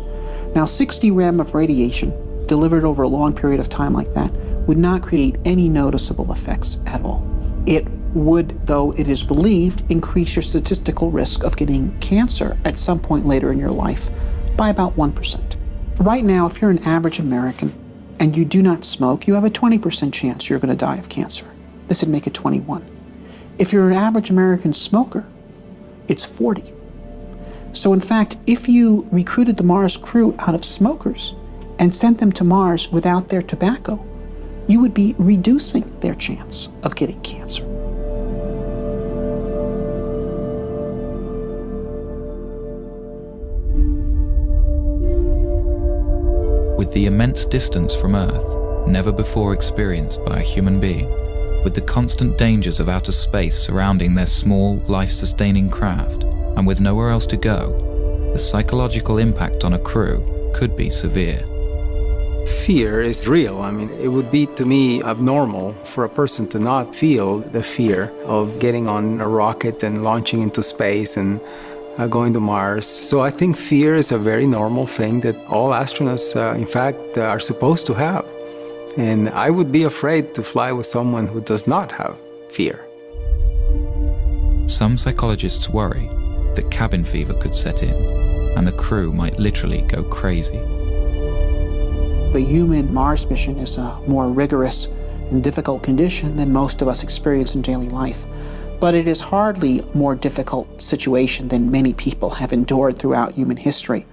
Now, 60 rem of radiation delivered over a long period of time like that would not create any noticeable effects at all. It would, though it is believed, increase your statistical risk of getting cancer at some point later in your life by about 1%. Right now, if you're an average American and you do not smoke, you have a 20% chance you're going to die of cancer. This would make it 21. If you're an average American smoker, it's 40. So in fact, if you recruited the Mars crew out of smokers and sent them to Mars without their tobacco, you would be reducing their chance of getting cancer. With the immense distance from Earth, never before experienced by a human being, with the constant dangers of outer space surrounding their small, life-sustaining craft, and with nowhere else to go, the psychological impact on a crew could be severe. Fear is real. I mean, it would be, to me, abnormal for a person to not feel the fear of getting on a rocket and launching into space and going to Mars. So I think fear is a very normal thing that all astronauts, in fact, are supposed to have. And I would be afraid to fly with someone who does not have fear. Some psychologists worry that cabin fever could set in, and the crew might literally go crazy. The human Mars mission is a more rigorous and difficult condition than most of us experience in daily life. But it is hardly a more difficult situation than many people have endured throughout human history.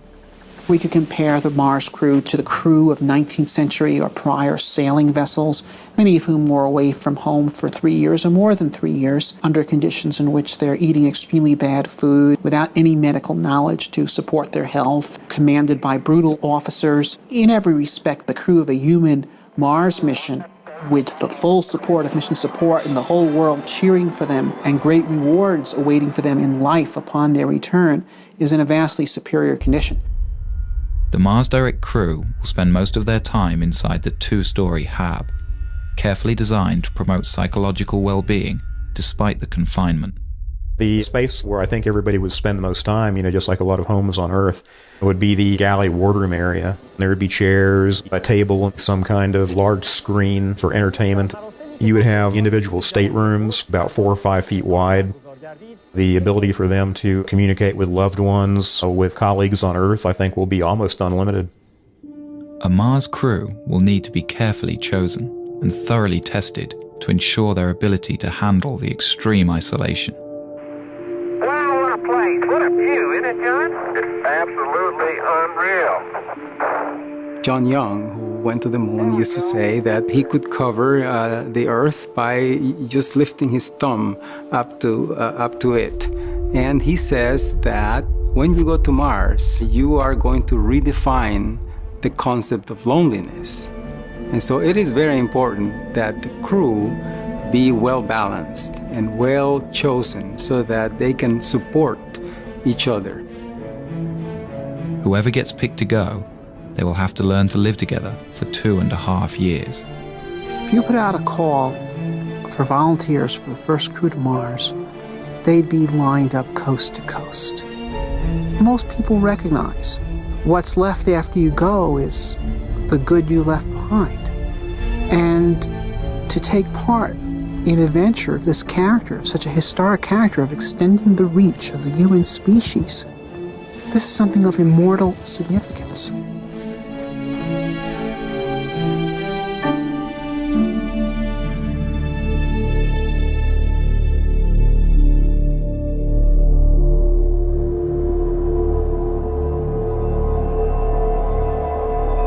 We could compare the Mars crew to the crew of 19th century or prior sailing vessels, many of whom were away from home for 3 years or more than 3 years, under conditions in which they're eating extremely bad food, without any medical knowledge to support their health, commanded by brutal officers. In every respect, the crew of a human Mars mission, with the full support of mission support and the whole world cheering for them and great rewards awaiting for them in life upon their return, is in a vastly superior condition. The Mars Direct crew will spend most of their time inside the 2-story hab, carefully designed to promote psychological well-being despite the confinement. The space where I think everybody would spend the most time, just like a lot of homes on Earth, would be the galley wardroom area. There would be chairs, a table, some kind of large screen for entertainment. You would have individual staterooms, about 4 or 5 feet wide. The ability for them to communicate with loved ones, with colleagues on Earth, I think will be almost unlimited. A Mars crew will need to be carefully chosen and thoroughly tested to ensure their ability to handle the extreme isolation. Well, John? It's absolutely unreal. John Young, who went to the moon, used to say that he could cover the Earth by just lifting his thumb up to it. And he says that when you go to Mars, you are going to redefine the concept of loneliness. And so it is very important that the crew be well balanced and well chosen so that they can support each other. Whoever gets picked to go, they will have to learn to live together for 2.5 years. If you put out a call for volunteers for the first crew to Mars, they'd be lined up coast to coast. Most people recognize what's left after you go is the good you left behind. And to take part in a venture of this character, of such a historic character, of extending the reach of the human species, this is something of immortal significance.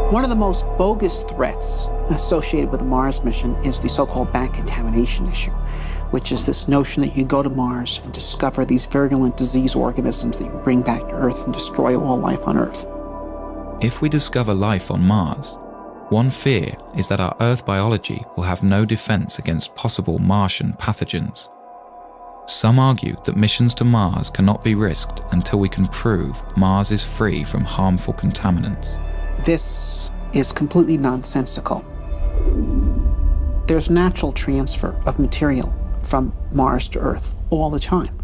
One of the most bogus threats associated with the Mars mission is the so-called back contamination issue, which is this notion that you go to Mars and discover these virulent disease organisms that you bring back to Earth and destroy all life on Earth. If we discover life on Mars, one fear is that our Earth biology will have no defense against possible Martian pathogens. Some argue that missions to Mars cannot be risked until we can prove Mars is free from harmful contaminants. This is completely nonsensical. There's natural transfer of material from Mars to Earth all the time.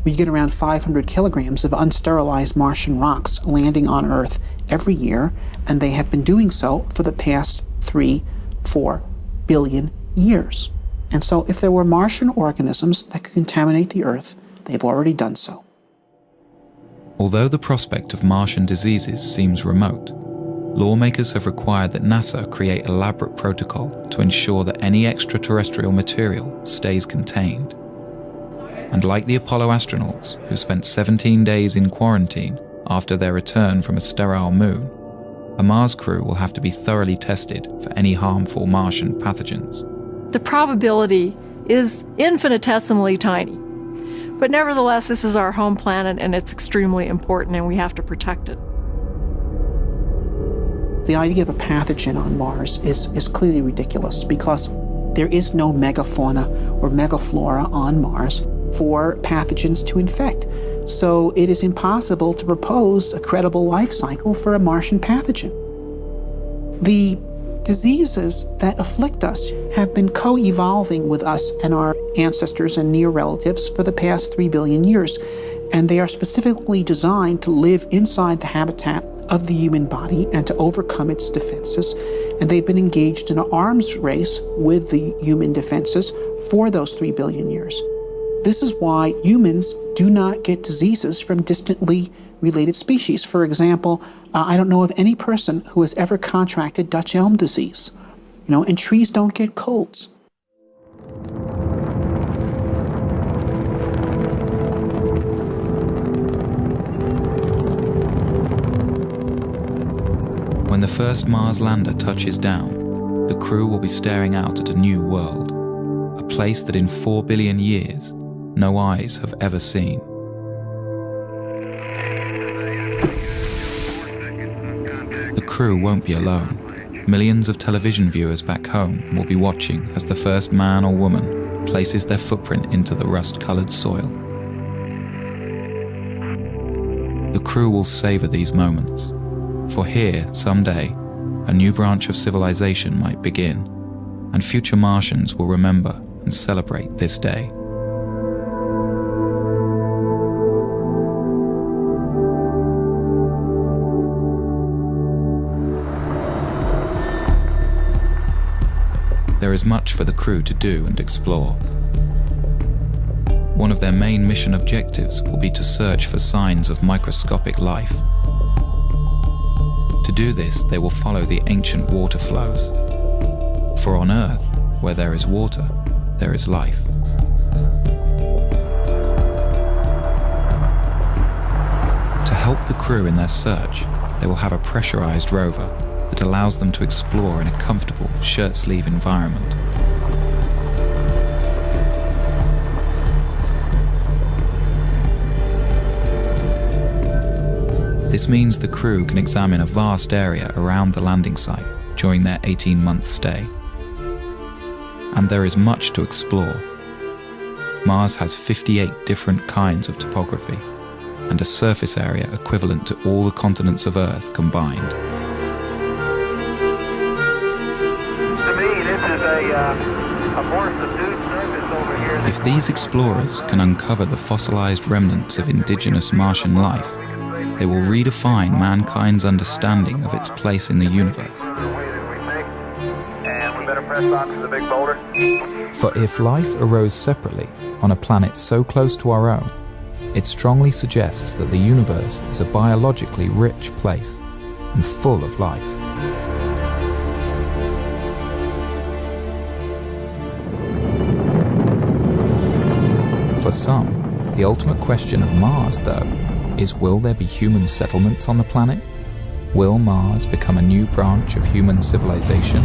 We get around 500 kilograms of unsterilized Martian rocks landing on Earth every year, and they have been doing so for the past 3-4 billion years. And so if there were Martian organisms that could contaminate the Earth, they've already done so. Although the prospect of Martian diseases seems remote, lawmakers have required that NASA create elaborate protocol to ensure that any extraterrestrial material stays contained. And like the Apollo astronauts, who spent 17 days in quarantine after their return from a sterile moon, a Mars crew will have to be thoroughly tested for any harmful Martian pathogens. The probability is infinitesimally tiny. But nevertheless, this is our home planet and it's extremely important and we have to protect it. The idea of a pathogen on Mars is clearly ridiculous because there is no megafauna or megaflora on Mars for pathogens to infect. So it is impossible to propose a credible life cycle for a Martian pathogen. The diseases that afflict us have been co-evolving with us and our ancestors and near relatives for the past 3 billion years, and they are specifically designed to live inside the habitat of the human body and to overcome its defenses, and they've been engaged in an arms race with the human defenses for those 3 billion years. This is why humans do not get diseases from distantly related species. For example, I don't know of any person who has ever contracted Dutch elm disease, and trees don't get colds. When the first Mars lander touches down, the crew will be staring out at a new world, a place that in 4 billion years, no eyes have ever seen. The crew won't be alone. Millions of television viewers back home will be watching as the first man or woman places their footprint into the rust-colored soil. The crew will savor these moments, for here, someday, a new branch of civilization might begin, and future Martians will remember and celebrate this day. There is much for the crew to do and explore. One of their main mission objectives will be to search for signs of microscopic life. To do this, they will follow the ancient water flows. For on Earth, where there is water, there is life. To help the crew in their search, they will have a pressurized rover that allows them to explore in a comfortable shirt-sleeve environment. This means the crew can examine a vast area around the landing site during their 18-month stay. And there is much to explore. Mars has 58 different kinds of topography and a surface area equivalent to all the continents of Earth combined. To me, this is a more subdued surface over here. If these explorers can uncover the fossilized remnants of indigenous Martian life, they will redefine mankind's understanding of its place in the universe. And we better press on to the big boulder. For if life arose separately on a planet so close to our own, it strongly suggests that the universe is a biologically rich place and full of life. For some, the ultimate question of Mars, though, is will there be human settlements on the planet? Will Mars become a new branch of human civilization?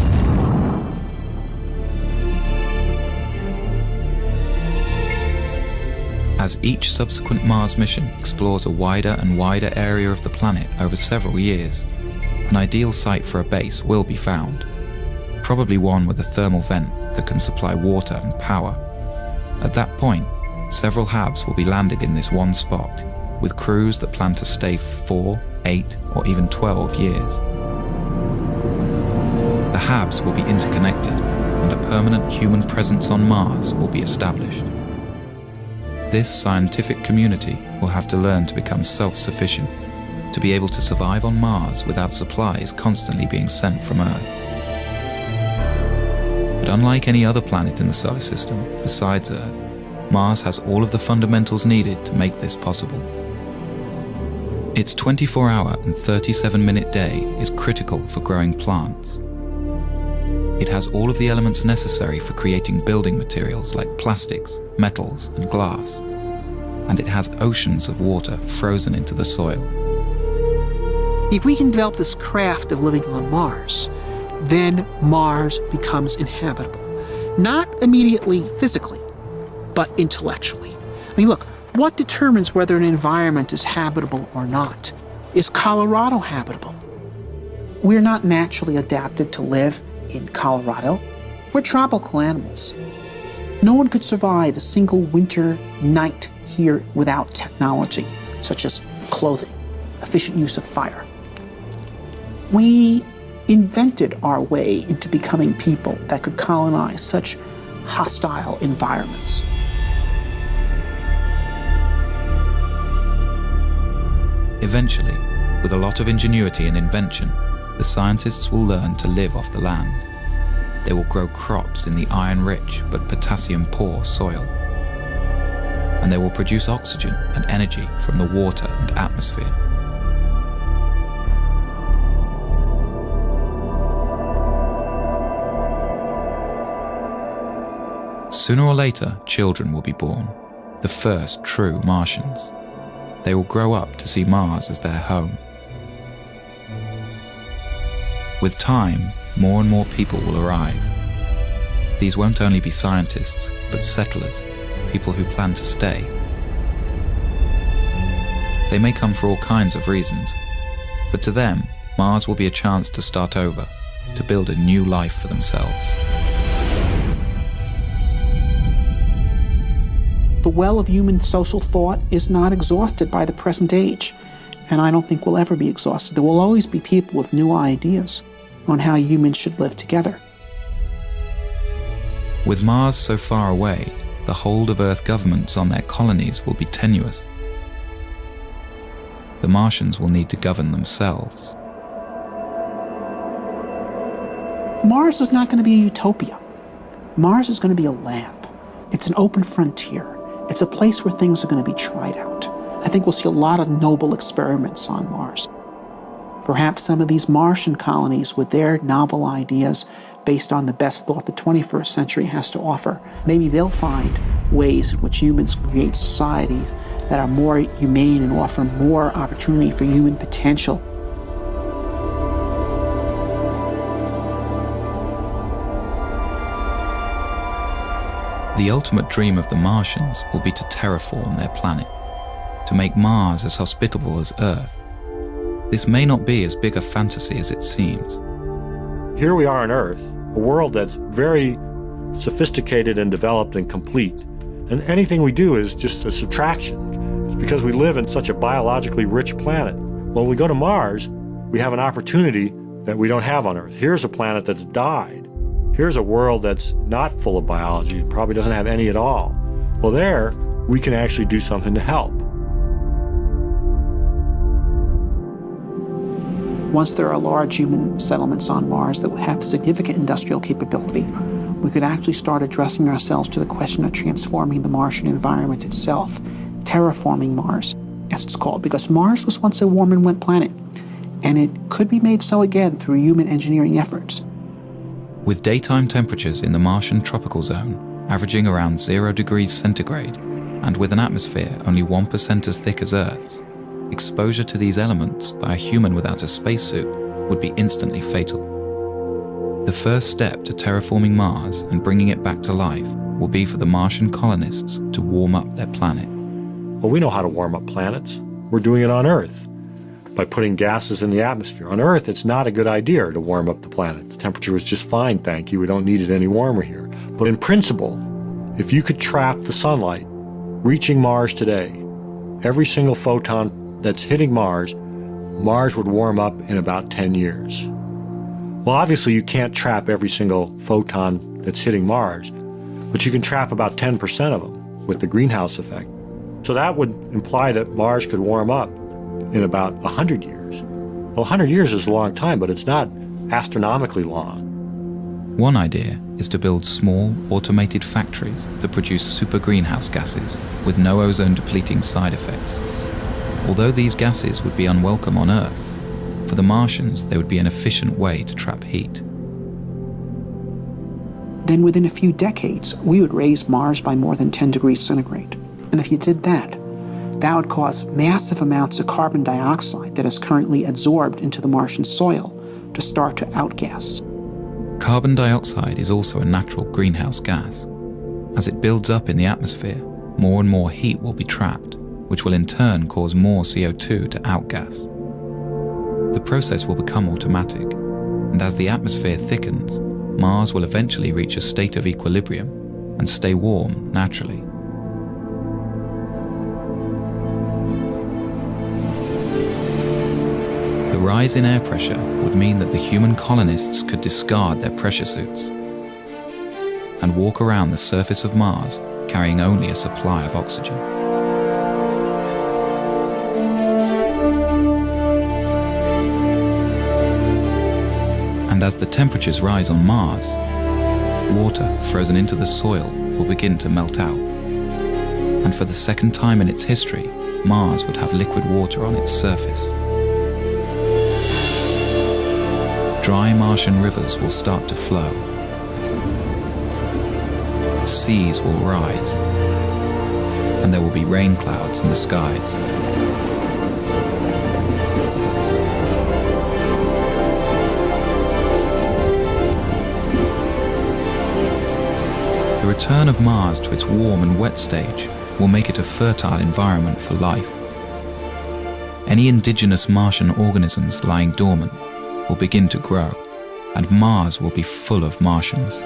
As each subsequent Mars mission explores a wider and wider area of the planet over several years, an ideal site for a base will be found, probably one with a thermal vent that can supply water and power. At that point, several HABs will be landed in this one spot, with crews that plan to stay for 4, 8, or even 12 years. The HABs will be interconnected, and a permanent human presence on Mars will be established. This scientific community will have to learn to become self-sufficient, to be able to survive on Mars without supplies constantly being sent from Earth. But unlike any other planet in the solar system besides Earth, Mars has all of the fundamentals needed to make this possible. Its 24-hour and 37-minute day is critical for growing plants. It has all of the elements necessary for creating building materials like plastics, metals, and glass. And it has oceans of water frozen into the soil. If we can develop this craft of living on Mars, then Mars becomes inhabitable. Not immediately physically, but intellectually. I mean, look, what determines whether an environment is habitable or not? Is Colorado habitable? We're not naturally adapted to live in Colorado. We're tropical animals. No one could survive a single winter night here without technology, such as clothing, efficient use of fire. We invented our way into becoming people that could colonize such hostile environments. Eventually, with a lot of ingenuity and invention, the scientists will learn to live off the land. They will grow crops in the iron-rich but potassium-poor soil. And they will produce oxygen and energy from the water and atmosphere. Sooner or later, children will be born, the first true Martians. They will grow up to see Mars as their home. With time, more and more people will arrive. These won't only be scientists, but settlers, people who plan to stay. They may come for all kinds of reasons, but to them, Mars will be a chance to start over, to build a new life for themselves. The well of human social thought is not exhausted by the present age, and I don't think will ever be exhausted. There will always be people with new ideas on how humans should live together. With Mars so far away, the hold of Earth governments on their colonies will be tenuous. The Martians will need to govern themselves. Mars is not going to be a utopia. Mars is going to be a lab. It's an open frontier. It's a place where things are going to be tried out. I think we'll see a lot of noble experiments on Mars. Perhaps some of these Martian colonies with their novel ideas based on the best thought the 21st century has to offer, maybe they'll find ways in which humans create society that are more humane and offer more opportunity for human potential. The ultimate dream of the Martians will be to terraform their planet, to make Mars as hospitable as Earth. This may not be as big a fantasy as it seems. Here we are on Earth, a world that's very sophisticated and developed and complete. And anything we do is just a subtraction. It's because we live in such a biologically rich planet. When we go to Mars, we have an opportunity that we don't have on Earth. Here's a planet that's died. Here's a world that's not full of biology, probably doesn't have any at all. Well, there, we can actually do something to help. Once there are large human settlements on Mars that will have significant industrial capability, we could actually start addressing ourselves to the question of transforming the Martian environment itself, terraforming Mars, as it's called, because Mars was once a warm and wet planet, and it could be made so again through human engineering efforts. With daytime temperatures in the Martian tropical zone averaging around 0 degrees centigrade, and with an atmosphere only 1% as thick as Earth's, exposure to these elements by a human without a spacesuit would be instantly fatal. The first step to terraforming Mars and bringing it back to life will be for the Martian colonists to warm up their planet. Well, we know how to warm up planets. We're doing it on Earth by putting gases in the atmosphere. On Earth, it's not a good idea to warm up the planet. The temperature is just fine, thank you. We don't need it any warmer here. But in principle, if you could trap the sunlight reaching Mars today, every single photon that's hitting Mars, Mars would warm up in about 10 years. Well, obviously you can't trap every single photon that's hitting Mars, but you can trap about 10% of them with the greenhouse effect. So that would imply that Mars could warm up in about 100 years. Well, 100 years is a long time, but it's not astronomically long. One idea is to build small, automated factories that produce super greenhouse gases with no ozone-depleting side effects. Although these gases would be unwelcome on Earth, for the Martians they would be an efficient way to trap heat. Then within a few decades, we would raise Mars by more than 10 degrees centigrade. And if you did that would cause massive amounts of carbon dioxide that is currently absorbed into the Martian soil to start to outgas. Carbon dioxide is also a natural greenhouse gas. As it builds up in the atmosphere, more and more heat will be trapped, which will in turn cause more CO2 to outgas. The process will become automatic, and as the atmosphere thickens, Mars will eventually reach a state of equilibrium and stay warm naturally. The rise in air pressure would mean that the human colonists could discard their pressure suits and walk around the surface of Mars carrying only a supply of oxygen. And as the temperatures rise on Mars, water frozen into the soil will begin to melt out. And for the second time in its history, Mars would have liquid water on its surface. Dry Martian rivers will start to flow. Seas will rise, and there will be rain clouds in the skies. The return of Mars to its warm and wet stage will make it a fertile environment for life. Any indigenous Martian organisms lying dormant will begin to grow, and Mars will be full of Martians.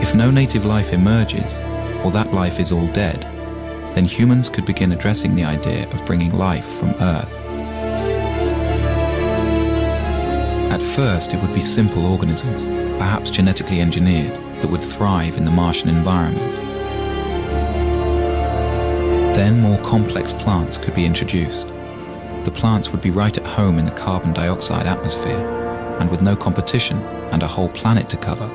If no native life emerges, or that life is all dead, then humans could begin addressing the idea of bringing life from Earth. At first, it would be simple organisms, perhaps genetically engineered, that would thrive in the Martian environment. Then more complex plants could be introduced. The plants would be right at home in the carbon dioxide atmosphere, and with no competition and a whole planet to cover,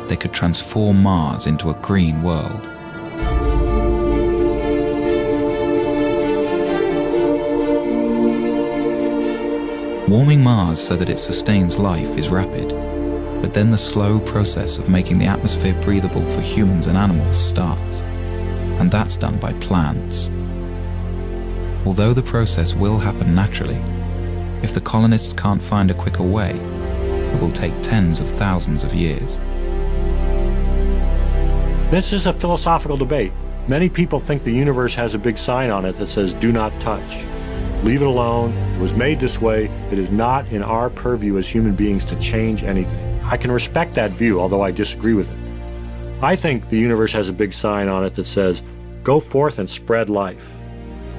they could transform Mars into a green world. Warming Mars so that it sustains life is rapid, but then the slow process of making the atmosphere breathable for humans and animals starts, and that's done by plants. Although the process will happen naturally, if the colonists can't find a quicker way, it will take tens of thousands of years. This is a philosophical debate. Many people think the universe has a big sign on it that says, "Do not touch. Leave it alone. It was made this way. It is not in our purview as human beings to change anything." I can respect that view, although I disagree with it. I think the universe has a big sign on it that says, "Go forth and spread life."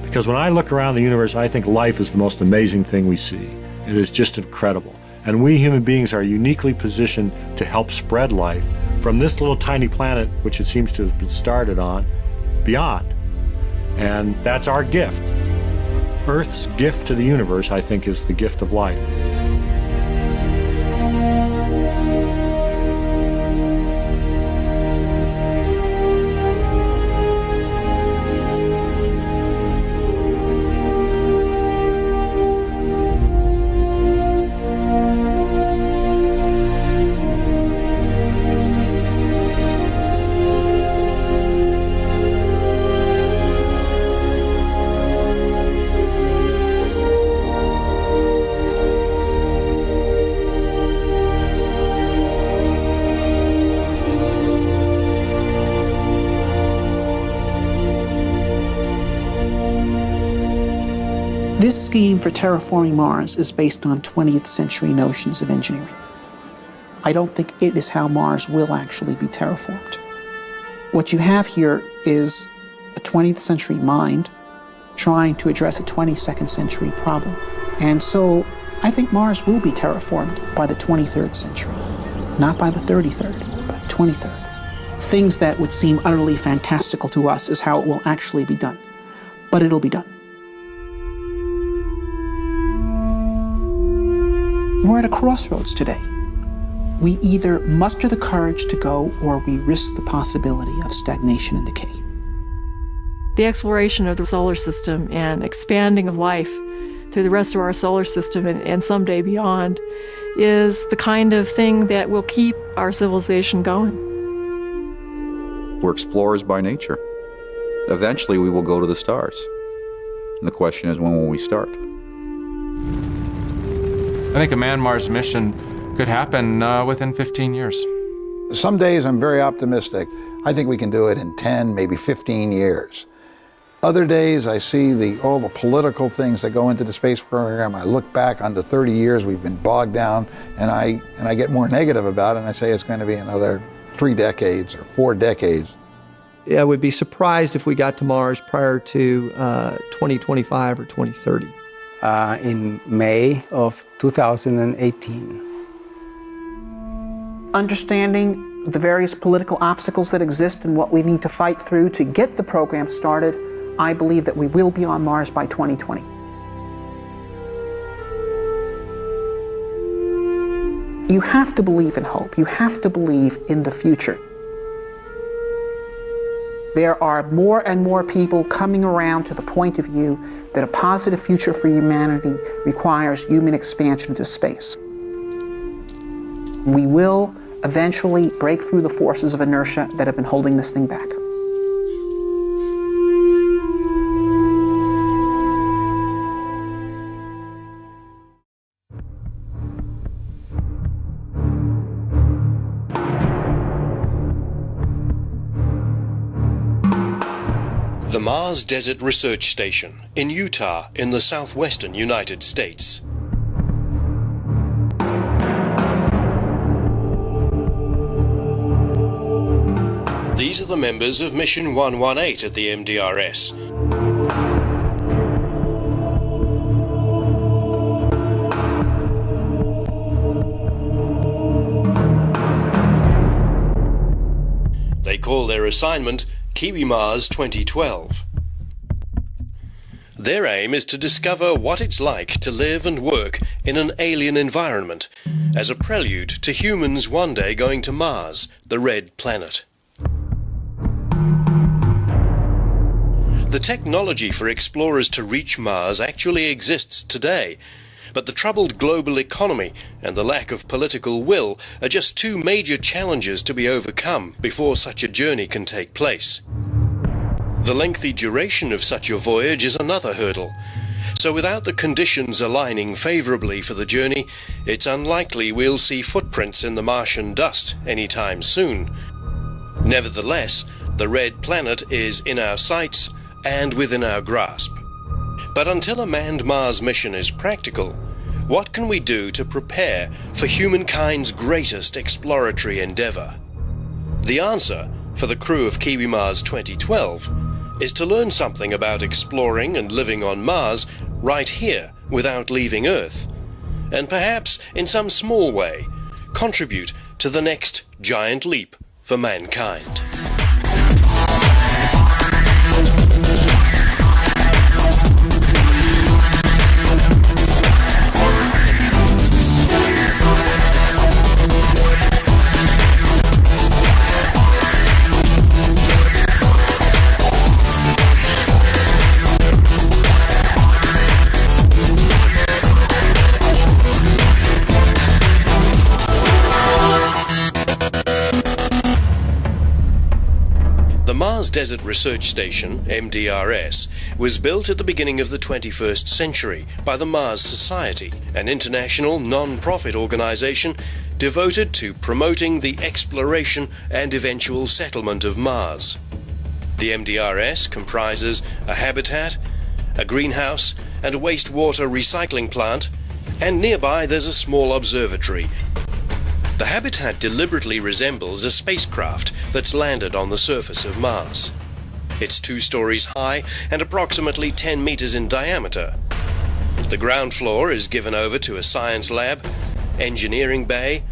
Because when I look around the universe, I think life is the most amazing thing we see. It is just incredible. And we human beings are uniquely positioned to help spread life from this little tiny planet, which it seems to have been started on, beyond. And that's our gift. Earth's gift to the universe, I think, is the gift of life. This scheme for terraforming Mars is based on 20th century notions of engineering. I don't think it is how Mars will actually be terraformed. What you have here is a 20th century mind trying to address a 22nd century problem. And so I think Mars will be terraformed by the 23rd century, not by the 33rd, by the 23rd. Things that would seem utterly fantastical to us is how it will actually be done. But it'll be done. We're at a crossroads today. We either muster the courage to go or we risk the possibility of stagnation and decay. The exploration of the solar system and expanding of life through the rest of our solar system and someday beyond is the kind of thing that will keep our civilization going. We're explorers by nature. Eventually we will go to the stars. And the question is, when will we start? I think a manned-Mars mission could happen within 15 years. Some days I'm very optimistic. I think we can do it in 10, maybe 15 years. Other days I see all the political things that go into the space program. I look back on the 30 years we've been bogged down, and I get more negative about it, and I say it's going to be another 3 decades or 4 decades. I would be surprised if we got to Mars prior to 2025 or 2030. In May of 2018. Understanding the various political obstacles that exist and what we need to fight through to get the program started, I believe that we will be on Mars by 2020. You have to believe in hope. You have to believe in the future. There are more and more people coming around to the point of view that a positive future for humanity requires human expansion into space. We will eventually break through the forces of inertia that have been holding this thing back. The Mars Desert Research Station in Utah in the southwestern United States. These are the members of Mission 118 at the MDRS. They call their assignment Kiwi Mars 2012. Their aim is to discover what it's like to live and work in an alien environment as a prelude to humans one day going to Mars, the red planet. The technology for explorers to reach Mars actually exists today, But the troubled global economy and the lack of political will are just two major challenges to be overcome before such a journey can take place. The lengthy duration of such a voyage is another hurdle. So without the conditions aligning favorably for the journey, it's unlikely we'll see footprints in the Martian dust anytime soon. Nevertheless, the red planet is in our sights and within our grasp. But until a manned Mars mission is practical, what can we do to prepare for humankind's greatest exploratory endeavor? The answer for the crew of Kiwi Mars 2012 is to learn something about exploring and living on Mars right here without leaving Earth, and perhaps in some small way contribute to the next giant leap for mankind. The Mars Desert Research Station, MDRS, was built at the beginning of the 21st century by the Mars Society, an international non-profit organization devoted to promoting the exploration and eventual settlement of Mars. The MDRS comprises a habitat, a greenhouse, and a wastewater recycling plant, and nearby there's a small observatory. The habitat deliberately resembles a spacecraft that's landed on the surface of Mars. It's 2 stories high and approximately 10 meters in diameter. The ground floor is given over to a science lab, engineering bay,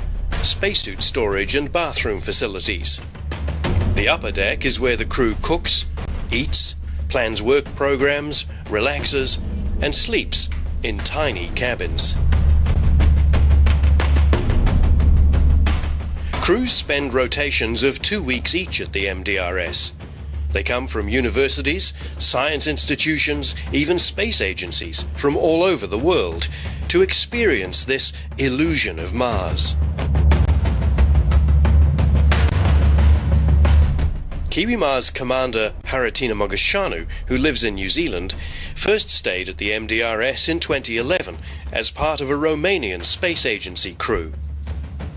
spacesuit storage and bathroom facilities. The upper deck is where the crew cooks, eats, plans work programs, relaxes, and sleeps in tiny cabins. Crews spend rotations of 2 weeks each at the MDRS. They come from universities, science institutions, even space agencies from all over the world to experience this illusion of Mars. Kiwi Mars Commander Haratina Mogashanu, who lives in New Zealand, first stayed at the MDRS in 2011 as part of a Romanian space agency crew.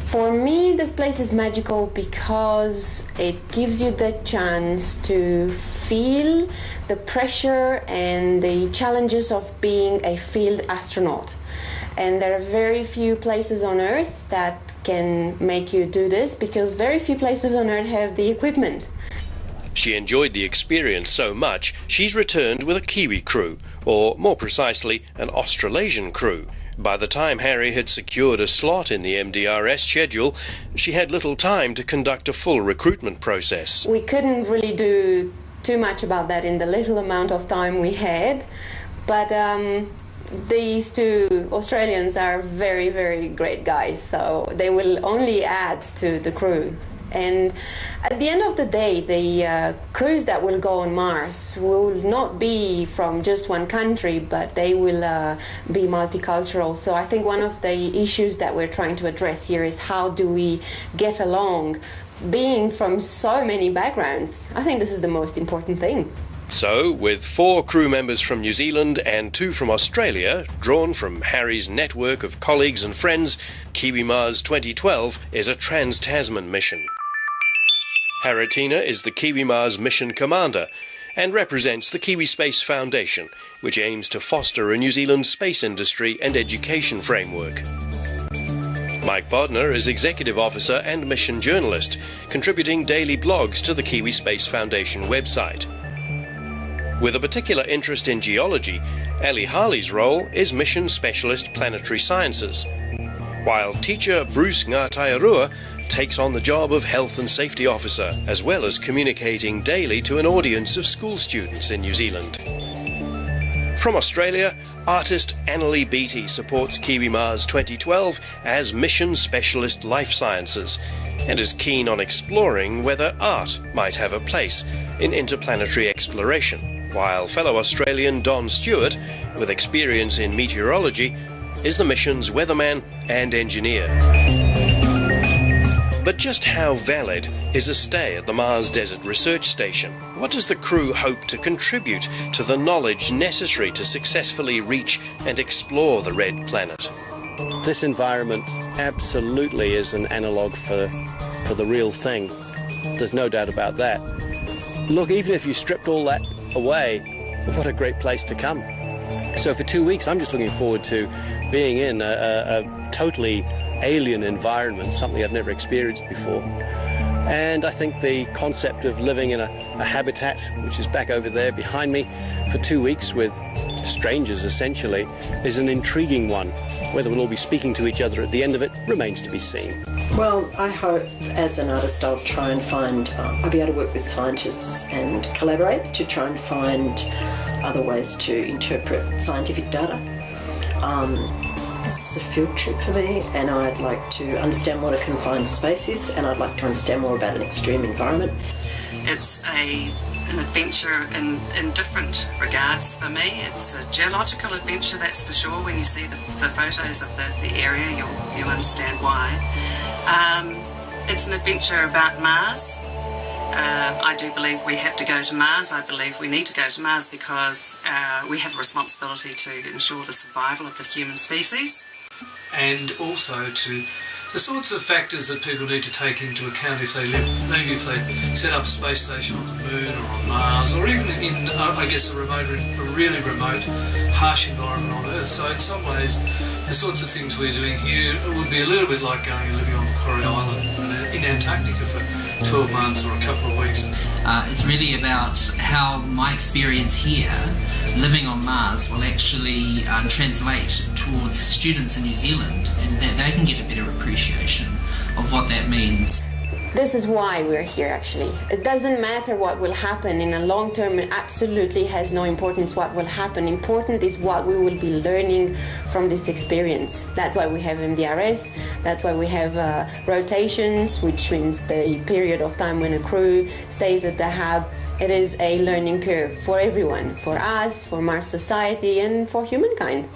For me, this place is magical because it gives you the chance to feel the pressure and the challenges of being a field astronaut. And there are very few places on Earth that can make you do this because very few places on Earth have the equipment. She enjoyed the experience so much, she's returned with a Kiwi crew, or more precisely, an Australasian crew. By the time Harry had secured a slot in the MDRS schedule, she had little time to conduct a full recruitment process. We couldn't really do too much about that in the little amount of time we had, but these 2 Australians are very, very great guys, so they will only add to the crew. And at the end of the day, the crews that will go on Mars will not be from just one country, but they will be multicultural. So I think one of the issues that we're trying to address here is how do we get along being from so many backgrounds. I think this is the most important thing. So, with 4 crew members from New Zealand and 2 from Australia, drawn from Harry's network of colleagues and friends, Kiwi Mars 2012 is a trans-Tasman mission. Haratina is the Kiwi Mars mission commander and represents the Kiwi Space Foundation, which aims to foster a New Zealand space industry and education framework. Mike Bodner is executive officer and mission journalist, contributing daily blogs to the Kiwi Space Foundation website. With a particular interest in geology, Ellie Harley's role is mission specialist planetary sciences, while teacher Bruce Ngātairua takes on the job of health and safety officer, as well as communicating daily to an audience of school students in New Zealand. From Australia, artist Annalie Beattie supports Kiwi Mars 2012 as Mission Specialist Life Sciences and is keen on exploring whether art might have a place in interplanetary exploration, while fellow Australian Don Stewart, with experience in meteorology, is the mission's weatherman and engineer. But just how valid is a stay at the Mars Desert Research Station? What does the crew hope to contribute to the knowledge necessary to successfully reach and explore the Red Planet? This environment absolutely is an analogue for the real thing. There's no doubt about that. Look, even if you stripped all that away, what a great place to come. So for 2 weeks, I'm just looking forward to being in a totally alien environment, something I've never experienced before. And I think the concept of living in a habitat, which is back over there behind me, for 2 weeks with strangers essentially, is an intriguing one. Whether we'll all be speaking to each other at the end of it remains to be seen. Well, I hope as an artist I'll try and find, I'll be able to work with scientists and collaborate to try and find other ways to interpret scientific data. This is a field trip for me, and I'd like to understand what a confined space is, and I'd like to understand more about an extreme environment. It's an adventure in different regards for me. It's a geological adventure, that's for sure. When you see the photos of the area, you'll understand why. It's an adventure about Mars. I do believe we have to go to Mars. I believe we need to go to Mars because we have a responsibility to ensure the survival of the human species. And also to the sorts of factors that people need to take into account if they live, maybe if they set up a space station on the Moon or on Mars, or even in, I guess, a really remote, harsh environment on Earth. So in some ways, the sorts of things we're doing here would be a little bit like going and living on Macquarie Island in Antarctica for 12 months or a couple of weeks. It's really about how my experience here, living on Mars, will actually translate towards students in New Zealand, and that they can get a better appreciation of what that means. This is why we're here, actually. It doesn't matter what will happen in the long term. It absolutely has no importance what will happen. Important is what we will be learning from this experience. That's why we have MDRS. That's why we have rotations, which means the period of time when a crew stays at the hub. It is a learning curve for everyone, for us, for Mars society, and for humankind.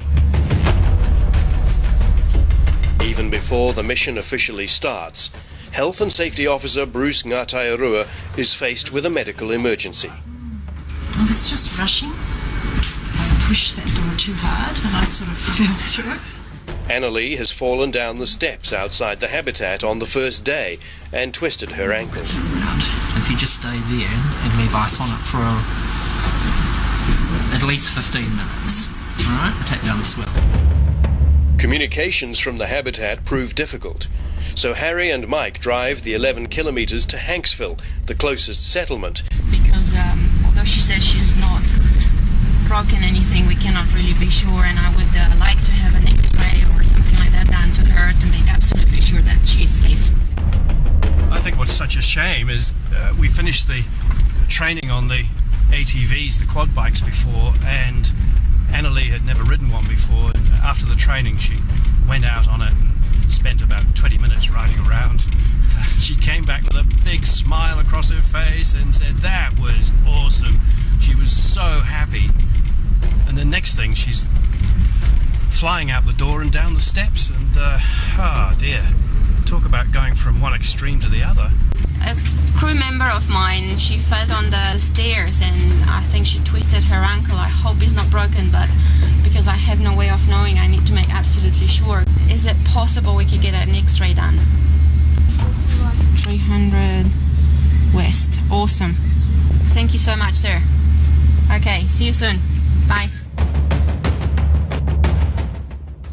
Even before the mission officially starts, Health and Safety Officer Bruce Ngatairua is faced with a medical emergency. I was just rushing. I pushed that door too hard and I sort of fell through it. Annalee has fallen down the steps outside the habitat on the first day and twisted her ankle. If you just stay there and leave ice on it for at least 15 minutes, all right, take down the swell. Communications from the habitat prove difficult, so Harry and Mike drive the 11 kilometres to Hanksville, the closest settlement. Because although she says she's not broken anything, we cannot really be sure, and I would like to have an X-ray or something like that done to her to make absolutely sure that she's safe. I think what's such a shame is we finished the training on the ATVs, the quad bikes, before, and Annalee had never ridden one before. And after the training, she went out on it and spent about 20 minutes riding around. She came back with a big smile across her face and said, "That was awesome." She was so happy. And the next thing, she's flying out the door and down the steps, and oh dear, talk about going from one extreme to the other. A crew member of mine, she fell on the stairs and I think she twisted her ankle. I hope it's not broken, but because I have no way of knowing, I need to make absolutely sure. Is it possible we could get an X-ray done? 300 west. Awesome. Thank you so much, sir. Okay, see you soon. Bye.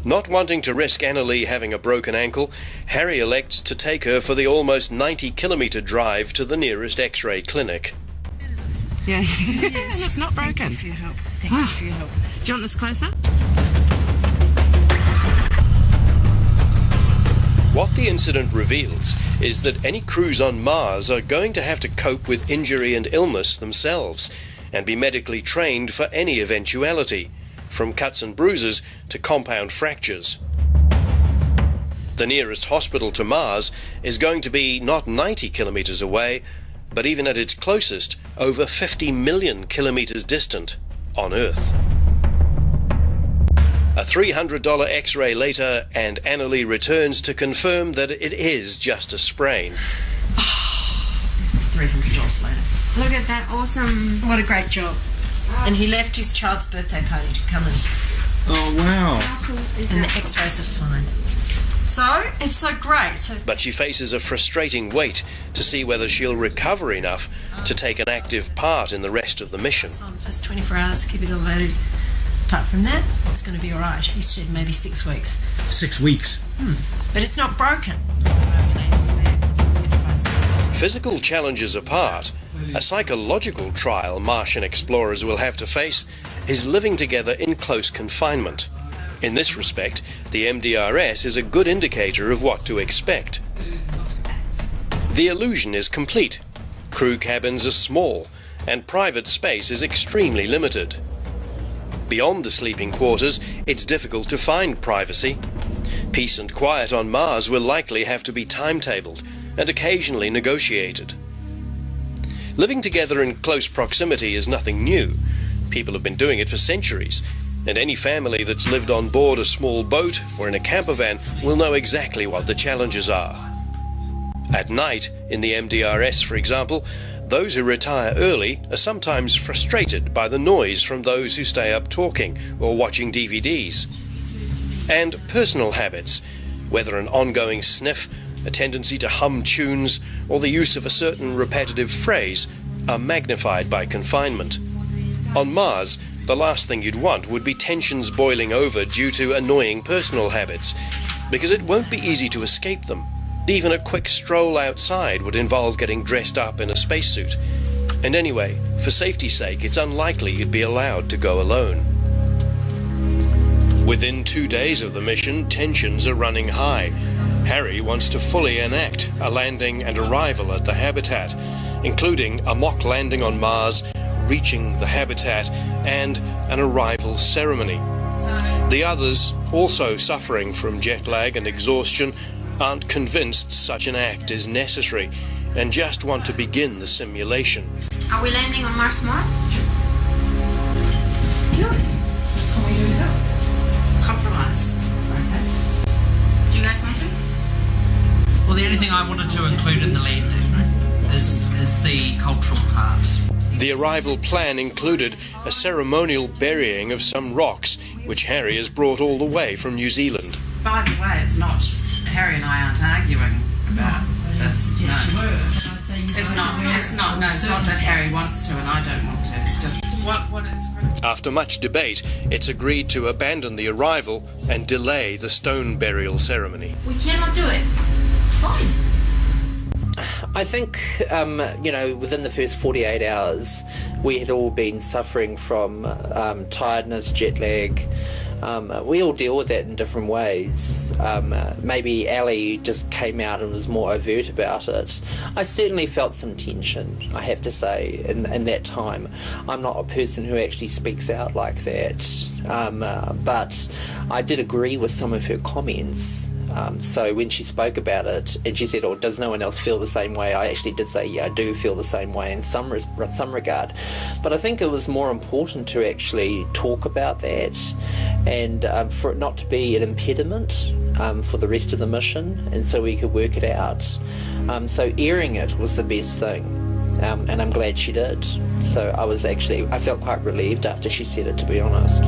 Not wanting to risk Annalee having a broken ankle, Harry elects to take her for the almost 90-kilometre drive to the nearest X-ray clinic. Yeah, and it's not broken. Thank you for your help. Thank you for your help. Do you want this closer? What the incident reveals is that any crews on Mars are going to have to cope with injury and illness themselves and be medically trained for any eventuality, from cuts and bruises to compound fractures. The nearest hospital to Mars is going to be not 90 kilometres away, but even at its closest, over 50 million kilometres distant on Earth. A $300 x-ray later, and Annalee returns to confirm that it is just a sprain. $300 later. Look at that awesome... What a great job. And he left his child's birthday party to come and... Oh, wow. And the x-rays are fine. So, it's so great. But she faces a frustrating wait to see whether she'll recover enough to take an active part in the rest of the mission. So, the first 24 hours, keep it elevated. Apart from that, it's going to be all right. He said maybe 6 weeks. 6 weeks? But it's not broken. Physical challenges apart, a psychological trial Martian explorers will have to face is living together in close confinement. In this respect, the MDRS is a good indicator of what to expect. The illusion is complete. Crew cabins are small, and private space is extremely limited. Beyond the sleeping quarters, it's difficult to find privacy. Peace and quiet on Mars will likely have to be timetabled and occasionally negotiated. Living together in close proximity is nothing new. People have been doing it for centuries, and any family that's lived on board a small boat or in a camper van will know exactly what the challenges are. At night, in the MDRS, for example, those who retire early are sometimes frustrated by the noise from those who stay up talking or watching DVDs. And personal habits, whether an ongoing sniff, a tendency to hum tunes, or the use of a certain repetitive phrase, are magnified by confinement. On Mars, the last thing you'd want would be tensions boiling over due to annoying personal habits, because it won't be easy to escape them. Even a quick stroll outside would involve getting dressed up in a spacesuit. And anyway, for safety's sake, it's unlikely you'd be allowed to go alone. Within 2 days of the mission, tensions are running high. Harry wants to fully enact a landing and arrival at the habitat, including a mock landing on Mars, reaching the habitat, and an arrival ceremony. The others, also suffering from jet lag and exhaustion, aren't convinced such an act is necessary and just want to begin the simulation. Are we landing on Mars tomorrow? Compromise. Do you guys want to? Well, the only thing I wanted to include in the landing is the cultural part. The arrival plan included a ceremonial burying of some rocks, which Harry has brought all the way from New Zealand. By the way, it's not, Harry and I aren't arguing about this. No. It's not that Harry wants to and I don't want to. It's just what it's... After much debate, it's agreed to abandon the arrival and delay the stone burial ceremony. We cannot do it. Fine. I think, within the first 48 hours, we had all been suffering from tiredness, jet lag. We all deal with that in different ways. Maybe Ali just came out and was more overt about it. I certainly felt some tension, I have to say, in that time. I'm not a person who actually speaks out like that, but I did agree with some of her comments. So when she spoke about it and she said, "Oh, does no one else feel the same way?" I actually did say, "Yeah, I do feel the same way in some regard." But I think it was more important to actually talk about that and for it not to be an impediment for the rest of the mission, and so we could work it out. So airing it was the best thing, and I'm glad she did. So I felt quite relieved after she said it, to be honest.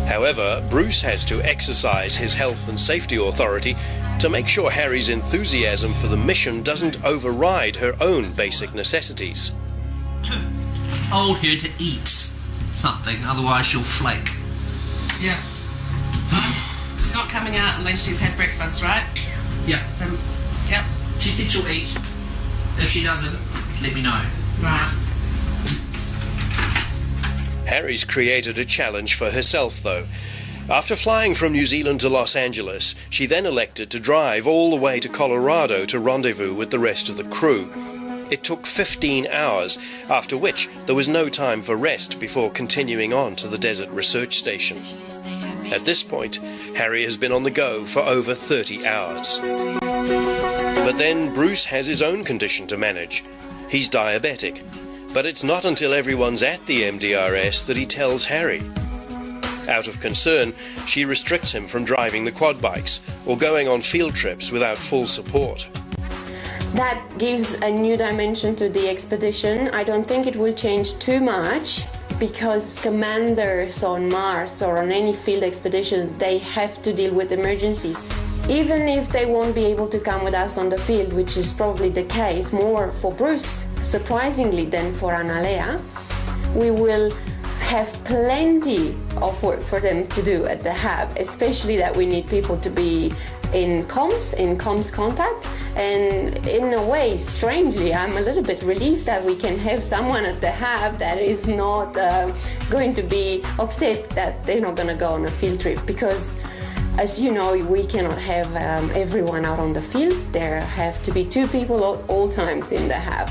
However, Bruce has to exercise his health and safety authority to make sure Harry's enthusiasm for the mission doesn't override her own basic necessities. Hold her to eat something, otherwise she'll flake. Yeah. She's not coming out unless she's had breakfast, right? Yeah. So, yep. She said she'll eat. If she doesn't, let me know. Right. Harry's created a challenge for herself, though. After flying from New Zealand to Los Angeles, she then elected to drive all the way to Colorado to rendezvous with the rest of the crew. It took 15 hours, after which there was no time for rest before continuing on to the Desert Research Station. At this point, Harry has been on the go for over 30 hours. But then Bruce has his own condition to manage. He's diabetic. But it's not until everyone's at the MDRS that he tells Harry. Out of concern, she restricts him from driving the quad bikes or going on field trips without full support. That gives a new dimension to the expedition. I don't think it will change too much because commanders on Mars or on any field expedition, they have to deal with emergencies. Even if they won't be able to come with us on the field, which is probably the case more for Bruce, surprisingly, than for Analea, we will have plenty of work for them to do at the hub, especially that we need people to be in comms contact. And in a way, strangely, I'm a little bit relieved that we can have someone at the hub that is not going to be upset that they're not going to go on a field trip, because as you know, we cannot have everyone out on the field. There have to be 2 people at all times in the hub.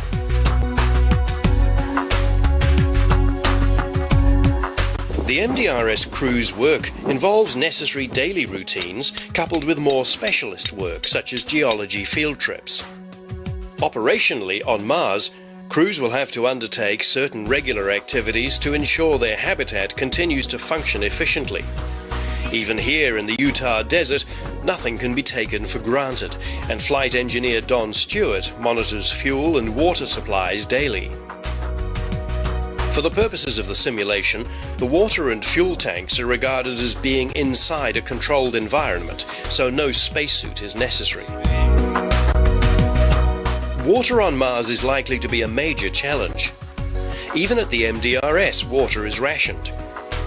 The MDRS crew's work involves necessary daily routines coupled with more specialist work such as geology field trips. Operationally on Mars, crews will have to undertake certain regular activities to ensure their habitat continues to function efficiently. Even here in the Utah desert, nothing can be taken for granted, and flight engineer Don Stewart monitors fuel and water supplies daily. For the purposes of the simulation, the water and fuel tanks are regarded as being inside a controlled environment, so no spacesuit is necessary. Water on Mars is likely to be a major challenge. Even at the MDRS, water is rationed.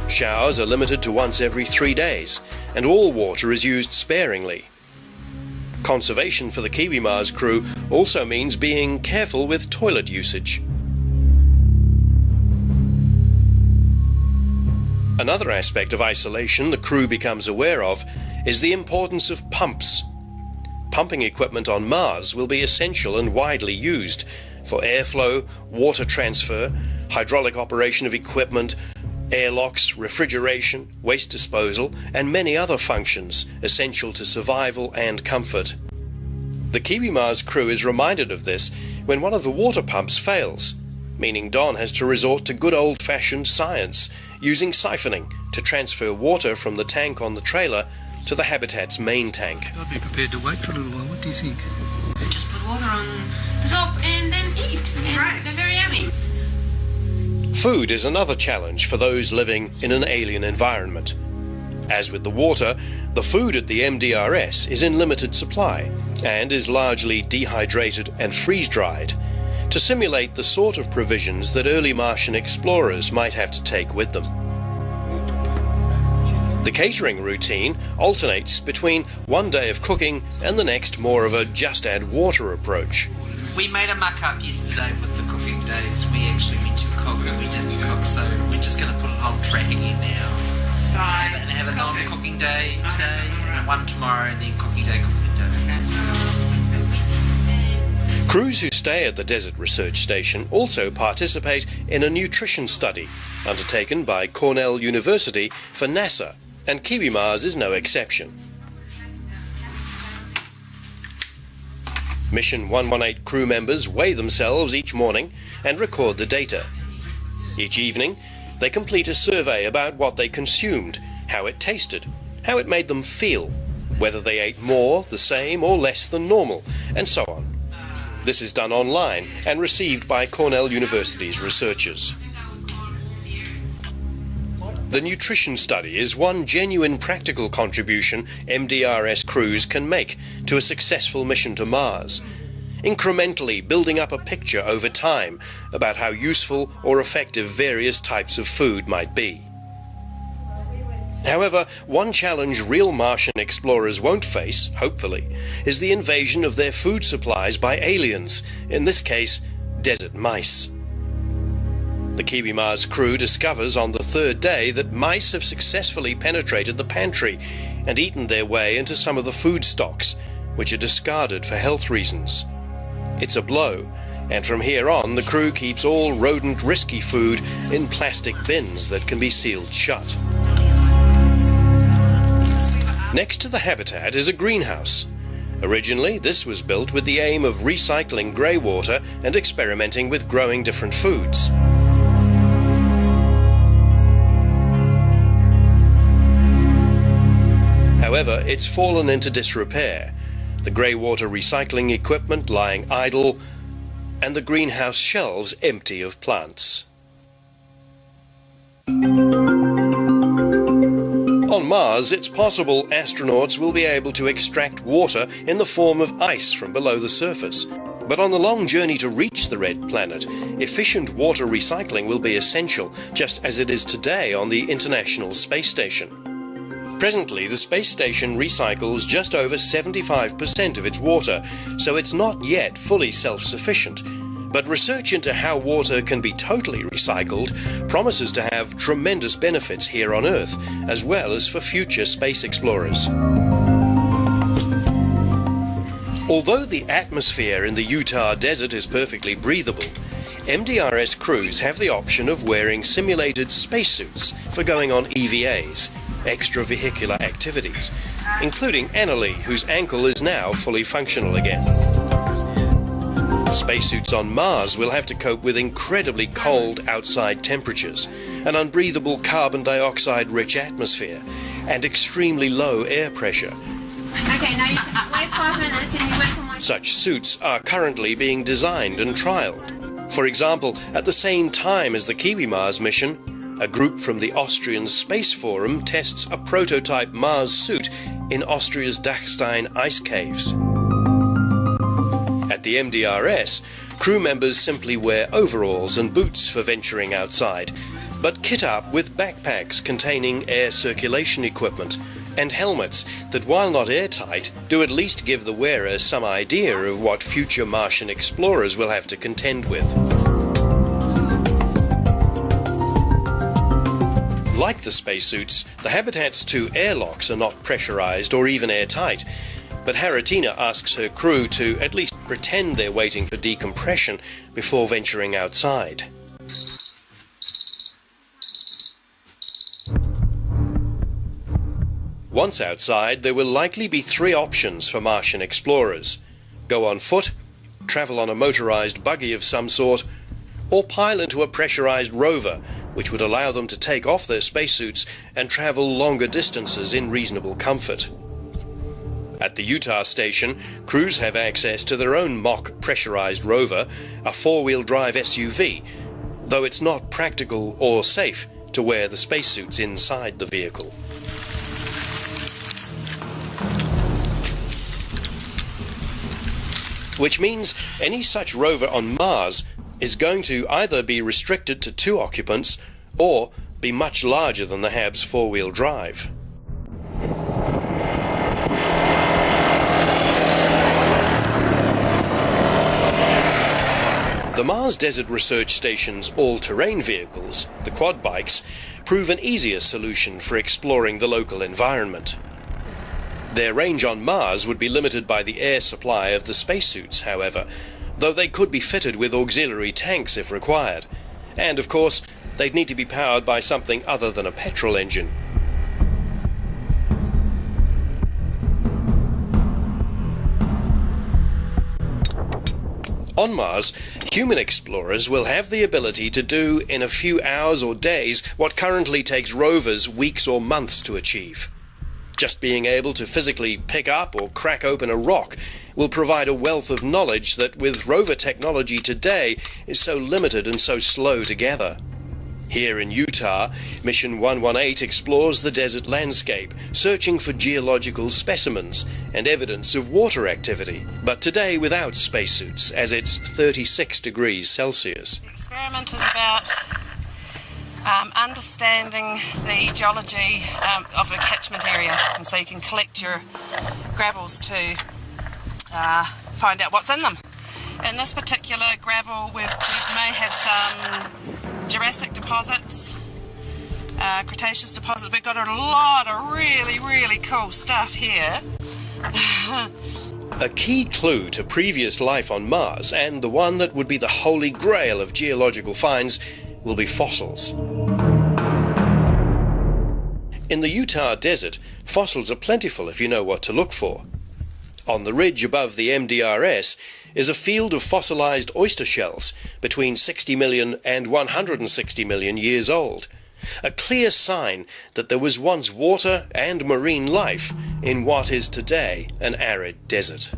Showers are limited to once every 3 days, and all water is used sparingly. Conservation for the Kiwi Mars crew also means being careful with toilet usage. Another aspect of isolation the crew becomes aware of is the importance of pumps. Pumping equipment on Mars will be essential and widely used for airflow, water transfer, hydraulic operation of equipment, airlocks, refrigeration, waste disposal, and many other functions essential to survival and comfort. The Kiwi Mars crew is reminded of this when one of the water pumps fails, meaning Don has to resort to good old-fashioned science, using siphoning to transfer water from the tank on the trailer to the habitat's main tank. I'd be prepared to wait for a little while. What do you think? Just put water on the top and then eat. And they're very yummy. Food is another challenge for those living in an alien environment. As with the water, the food at the MDRS is in limited supply and is largely dehydrated and freeze-dried to simulate the sort of provisions that early Martian explorers might have to take with them. The catering routine alternates between one day of cooking and the next more of a just add water approach. We made a muck-up yesterday with the cooking days. We actually meant to cook and we didn't cook, so we're just going to put it on track again now. And have a non-cooking day today, and one tomorrow, and then cooking day. Crews who stay at the Desert Research Station also participate in a nutrition study undertaken by Cornell University for NASA, and Kiwi Mars is no exception. Mission 118 crew members weigh themselves each morning and record the data. Each evening, they complete a survey about what they consumed, how it tasted, how it made them feel, whether they ate more, the same, or less than normal, and so on. This is done online and received by Cornell University's researchers. The nutrition study is one genuine practical contribution MDRS crews can make to a successful mission to Mars, incrementally building up a picture over time about how useful or effective various types of food might be. However, one challenge real Martian explorers won't face, hopefully, is the invasion of their food supplies by aliens, in this case, desert mice. The Kiwi Mars crew discovers on the 3rd day that mice have successfully penetrated the pantry and eaten their way into some of the food stocks, which are discarded for health reasons. It's a blow, and from here on the crew keeps all rodent risky food in plastic bins that can be sealed shut. Next to the habitat is a greenhouse. Originally, this was built with the aim of recycling grey water and experimenting with growing different foods. However, it's fallen into disrepair, the greywater recycling equipment lying idle, and the greenhouse shelves empty of plants. On Mars, it's possible astronauts will be able to extract water in the form of ice from below the surface. But on the long journey to reach the red planet, efficient water recycling will be essential, just as it is today on the International Space Station. Presently, the space station recycles just over 75% of its water, so it's not yet fully self-sufficient. But research into how water can be totally recycled promises to have tremendous benefits here on Earth, as well as for future space explorers. Although the atmosphere in the Utah desert is perfectly breathable, MDRS crews have the option of wearing simulated spacesuits for going on EVAs, extravehicular activities, including Annalie, whose ankle is now fully functional again. Spacesuits on Mars will have to cope with incredibly cold outside temperatures, an unbreathable carbon dioxide-rich atmosphere, and extremely low air pressure. Okay, now you wait 5 minutes and you wait for my... Such suits are currently being designed and trialled. For example, at the same time as the Kiwi Mars mission, a group from the Austrian Space Forum tests a prototype Mars suit in Austria's Dachstein ice caves. At the MDRS, crew members simply wear overalls and boots for venturing outside, but kit up with backpacks containing air circulation equipment and helmets that, while not airtight, do at least give the wearer some idea of what future Martian explorers will have to contend with. Like the spacesuits, the Habitat's 2 airlocks are not pressurized or even airtight, but Haratina asks her crew to at least pretend they're waiting for decompression before venturing outside. Once outside, there will likely be 3 options for Martian explorers: go on foot, travel on a motorized buggy of some sort, or pile into a pressurized rover, which would allow them to take off their spacesuits and travel longer distances in reasonable comfort. At the Utah station, crews have access to their own mock pressurized rover, a 4-wheel drive SUV, though it's not practical or safe to wear the spacesuits inside the vehicle. Which means any such rover on Mars is going to either be restricted to 2 occupants or be much larger than the HAB's 4-wheel drive. The Mars Desert Research Station's all-terrain vehicles, the quad bikes, prove an easier solution for exploring the local environment. Their range on Mars would be limited by the air supply of the spacesuits, however, though they could be fitted with auxiliary tanks if required. And, of course, they'd need to be powered by something other than a petrol engine. On Mars, human explorers will have the ability to do in a few hours or days what currently takes rovers weeks or months to achieve. Just being able to physically pick up or crack open a rock will provide a wealth of knowledge that, with rover technology today, is so limited and so slow to gather. Here in Utah, Mission 118 explores the desert landscape, searching for geological specimens and evidence of water activity, but today without spacesuits, as it's 36 degrees Celsius. The experiment is about understanding the geology of a catchment area, and so you can collect your gravels to find out what's in them. In this particular gravel, we may have some Jurassic deposits, Cretaceous deposits. We've got a lot of really, really cool stuff here. A key clue to previous life on Mars, and the one that would be the holy grail of geological finds, will be fossils. In the Utah desert, fossils are plentiful if you know what to look for. On the ridge above the MDRS is a field of fossilized oyster shells between 60 million and 160 million years old. a clear sign that there was once water and marine life in what is today an arid desert.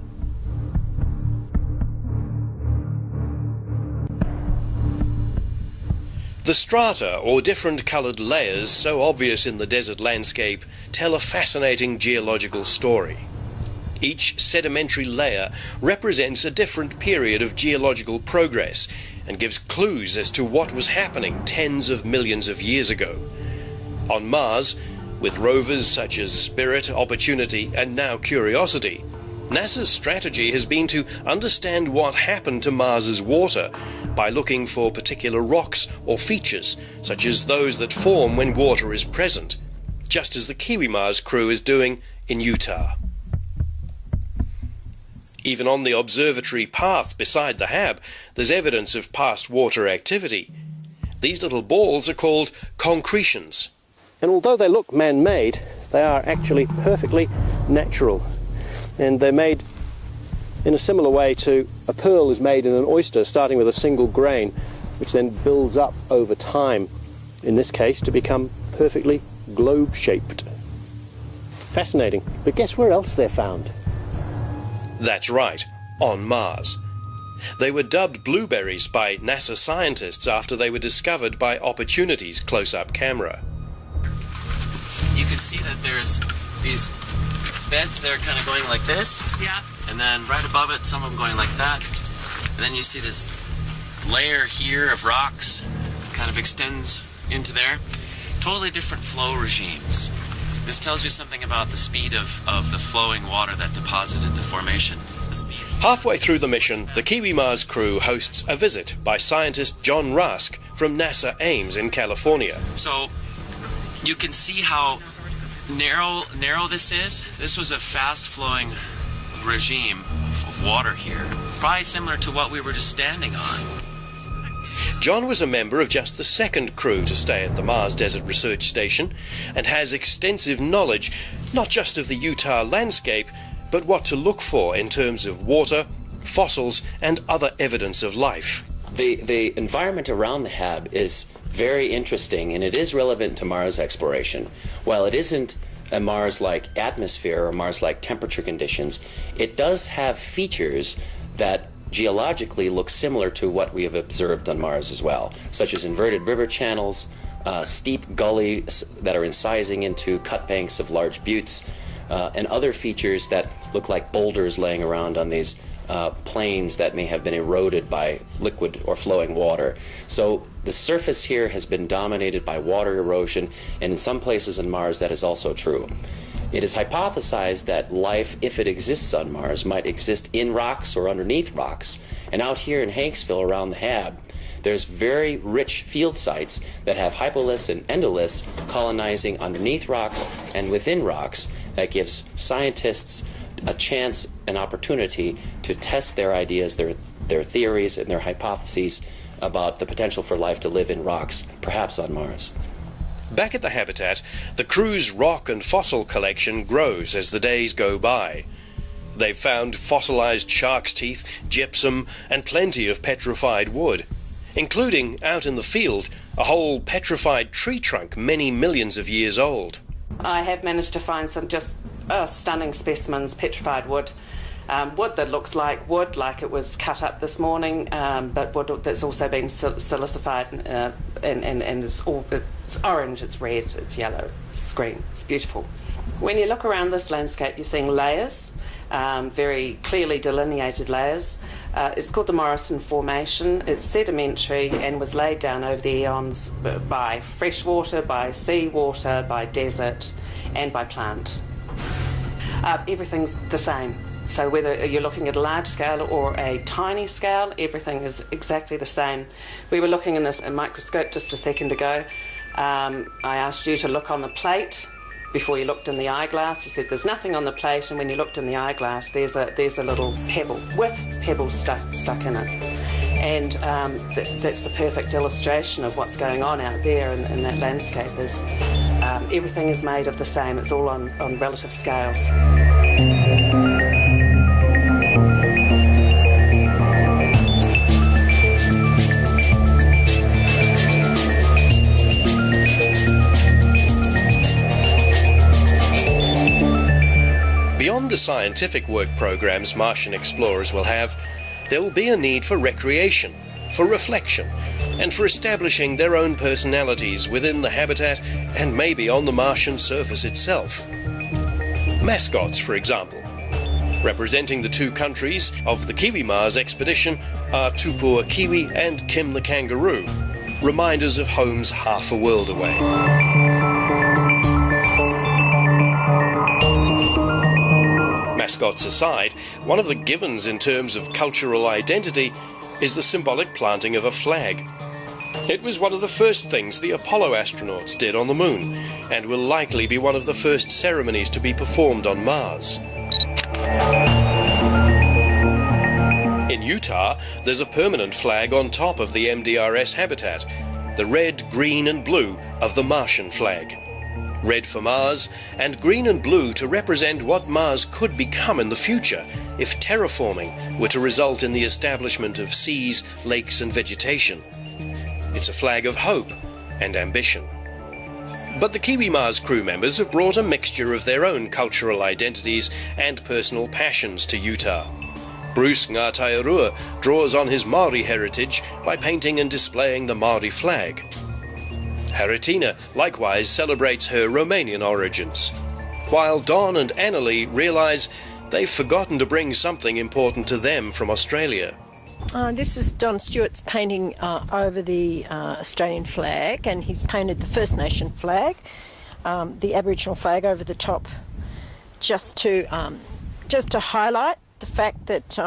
The strata, or different coloured layers so obvious in the desert landscape, tell a fascinating geological story. Each sedimentary layer represents a different period of geological progress and gives clues as to what was happening tens of millions of years ago. On Mars, with rovers such as Spirit, Opportunity and now Curiosity, NASA's strategy has been to understand what happened to Mars's water by looking for particular rocks or features, such as those that form when water is present, just as the Kiwi Mars crew is doing in Utah. Even on the observatory path beside the HAB, there's evidence of past water activity. These little balls are called concretions. And although they look man-made, they are actually perfectly natural. And they're made in a similar way to a pearl is made in an oyster, starting with a single grain, which then builds up over time, in this case, to become perfectly globe-shaped. Fascinating. But guess where else they're found? That's right, on Mars. They were dubbed blueberries by NASA scientists after they were discovered by Opportunity's close-up camera. You can see that there's these beds there kind of going like this. Yeah. And then right above it, some of them going like that. And then you see this layer here of rocks kind of extends into there. Totally different flow regimes. This tells you something about the speed of the flowing water that deposited the formation. Halfway through the mission, the Kiwi Mars crew hosts a visit by scientist John Rusk from NASA Ames in California. So you can see how narrow this is. This was a fast-flowing regime of water here, probably similar to what we were just standing on. John was a member of just the second crew to stay at the Mars Desert Research Station and has extensive knowledge not just of the Utah landscape, but what to look for in terms of water, fossils and other evidence of life. The environment around the HAB is very interesting, and it is relevant to Mars exploration. While it isn't a Mars-like atmosphere or Mars-like temperature conditions, it does have features that geologically look similar to what we have observed on Mars as well, such as inverted river channels, steep gullies that are incising into cut banks of large buttes, and other features that look like boulders laying around on these plains that may have been eroded by liquid or flowing water. So the surface here has been dominated by water erosion, and in some places on Mars that is also true. It is hypothesized that life, if it exists on Mars, might exist in rocks or underneath rocks. And out here in Hanksville around the HAB, there's very rich field sites that have hypoliths and endoliths colonizing underneath rocks and within rocks. That gives scientists a chance, an opportunity to test their ideas, their theories and their hypotheses about the potential for life to live in rocks, perhaps on Mars. Back at the habitat, the crew's rock and fossil collection grows as the days go by. They've found fossilized shark's teeth, gypsum, and plenty of petrified wood, including, out in the field, a whole petrified tree trunk many millions of years old. I have managed to find some just stunning specimens, petrified wood. Wood that looks like wood, like it was cut up this morning, but wood that's also been silicified, and it's orange, it's red, it's yellow, it's green, it's beautiful. When you look around this landscape, you're seeing layers, very clearly delineated layers. It's called the Morrison Formation. It's sedimentary and was laid down over the eons by freshwater, by seawater, by desert, and by plant. Everything's the same. So whether you're looking at a large scale or a tiny scale, everything is exactly the same. We were looking in this microscope just a second ago. I asked you to look on the plate before you looked in the eyeglass. You said there's nothing on the plate, and when you looked in the eyeglass, there's a little pebble with pebbles stuck in it. And that's the perfect illustration of what's going on out there in that landscape. Is everything is made of the same. It's all on relative scales. the scientific work programs Martian explorers will have, there will be a need for recreation, for reflection, and for establishing their own personalities within the habitat and maybe on the Martian surface itself. Mascots, for example. Representing the two countries of the Kiwi Mars expedition are Tupua Kiwi and Kim the Kangaroo, reminders of homes half a world away. Mascots aside, one of the givens in terms of cultural identity is the symbolic planting of a flag. It was one of the first things the Apollo astronauts did on the Moon, and will likely be one of the first ceremonies to be performed on Mars. In Utah, there's a permanent flag on top of the MDRS habitat, the red, green and blue of the Martian flag. Red for Mars, and green and blue to represent what Mars could become in the future if terraforming were to result in the establishment of seas, lakes and vegetation. It's a flag of hope and ambition. But the Kiwi Mars crew members have brought a mixture of their own cultural identities and personal passions to Utah. Bruce Ngātairua draws on his Māori heritage by painting and displaying the Māori flag. Haritina likewise celebrates her Romanian origins, while Don and Annalie realise they've forgotten to bring something important to them from Australia. This is Don Stewart's painting over the Australian flag, and he's painted the First Nation flag, the Aboriginal flag over the top, just to highlight the fact that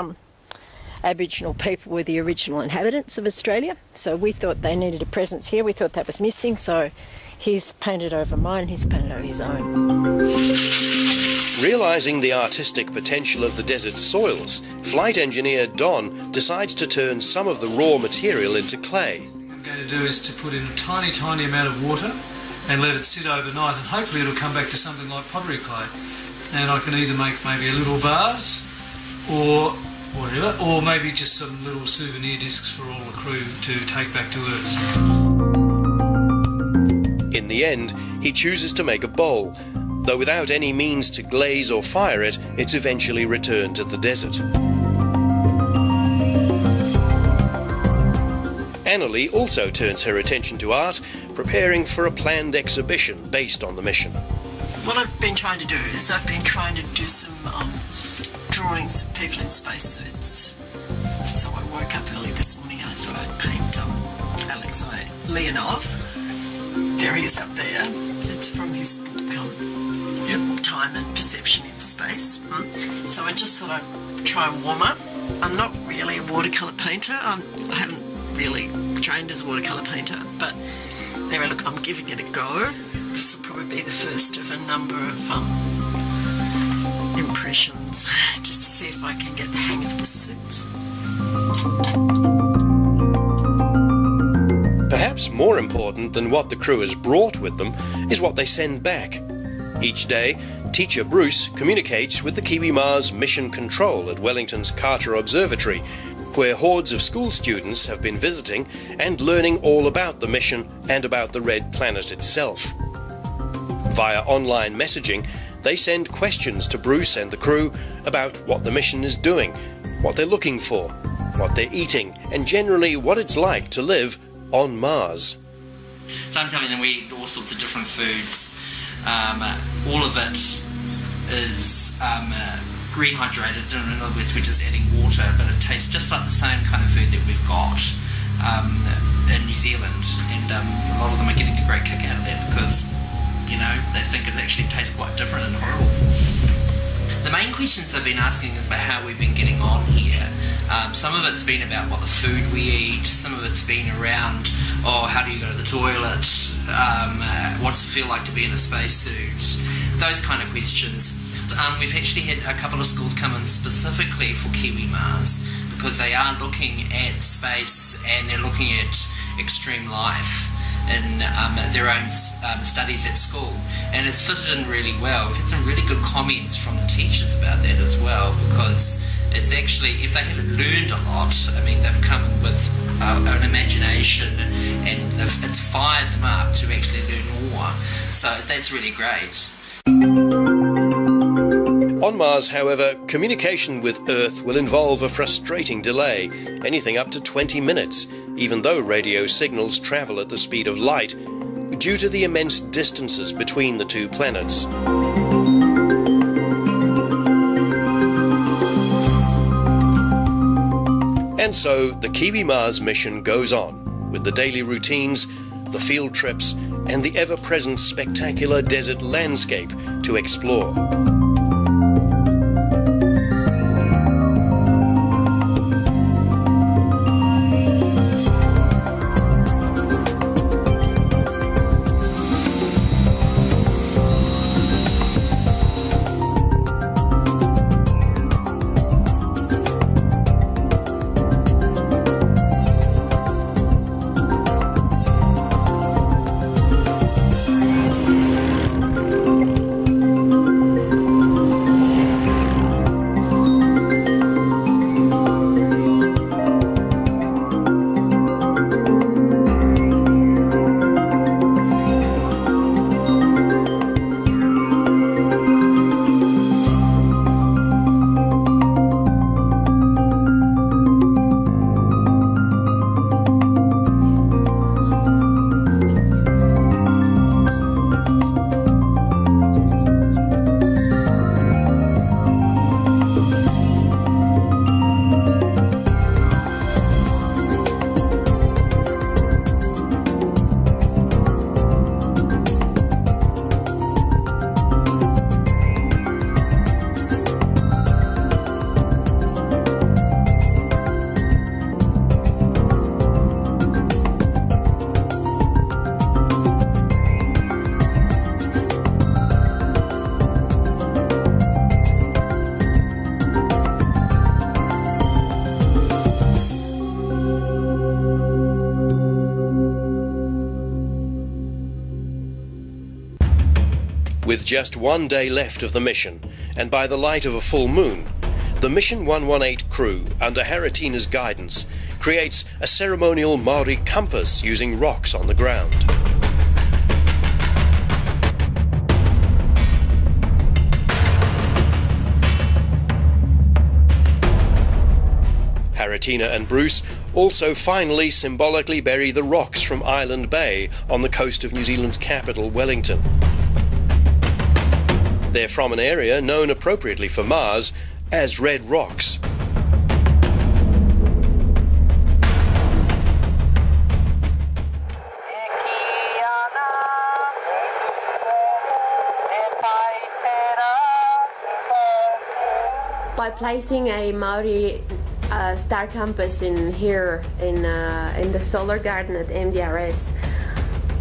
Aboriginal people were the original inhabitants of Australia. So we thought they needed a presence here. We thought that was missing, so he's painted over mine, he's painted over his own. Realising the artistic potential of the desert soils, flight engineer Don decides to turn some of the raw material into clay. What I'm going to do is to put in a tiny, tiny amount of water and let it sit overnight, and hopefully it'll come back to something like pottery clay. And I can either make maybe a little vase or whatever, or maybe just some little souvenir discs for all the crew to take back to Earth. In the end, he chooses to make a bowl, though without any means to glaze or fire it, it's eventually returned to the desert. Annalie also turns her attention to art, preparing for a planned exhibition based on the mission. What I've been trying to do is I've been trying to do some drawings of people in spacesuits. So I woke up early this morning and I thought I'd paint Alexei Leonov. There he is up there. It's from his book, Time and Perception in Space. So I just thought I'd try and warm up. I'm not really a watercolour painter. I haven't really trained as a watercolour painter, but anyway, look, I'm giving it a go. This will probably be the first of a number of impressions, just to see if I can get the hang of the suits. Perhaps more important than what the crew has brought with them is what they send back. Each day, teacher Bruce communicates with the Kiwi Mars Mission Control at Wellington's Carter Observatory, where hordes of school students have been visiting and learning all about the mission and about the Red Planet itself. Via online messaging, they send questions to Bruce and the crew about what the mission is doing, what they're looking for, what they're eating, and generally what it's like to live on Mars. So I'm telling them we eat all sorts of different foods. All of it is rehydrated. In other words, we're just adding water, but it tastes just like the same kind of food that we've got in New Zealand. And a lot of them are getting a great kick out of that because, you know, they think it actually tastes quite different and horrible. The main questions I've been asking is about how we've been getting on here. Some of it's been about what the food we eat, some of it's been around, how do you go to the toilet, what's it feel like to be in a spacesuit, those kind of questions. We've actually had a couple of schools come in specifically for Kiwi Mars because they are looking at space and they're looking at extreme life in their own studies at school, and it's fitted in really well. We've had some really good comments from the teachers about that as well, because it's actually, if they haven't learned a lot, I mean, they've come with an imagination and it's fired them up to actually learn more, so that's really great. On Mars, however, communication with Earth will involve a frustrating delay, anything up to 20 minutes, even though radio signals travel at the speed of light, due to the immense distances between the two planets. And so the Kiwi Mars mission goes on, with the daily routines, the field trips, and the ever-present spectacular desert landscape to explore. With just 1 day left of the mission, and by the light of a full moon, the Mission 118 crew, under Haritina's guidance, creates a ceremonial Maori compass using rocks on the ground. Haritina and Bruce also finally symbolically bury the rocks from Island Bay on the coast of New Zealand's capital, Wellington. They're from an area known appropriately for Mars as Red Rocks. By placing a Maori star compass in here in the solar garden at MDRS,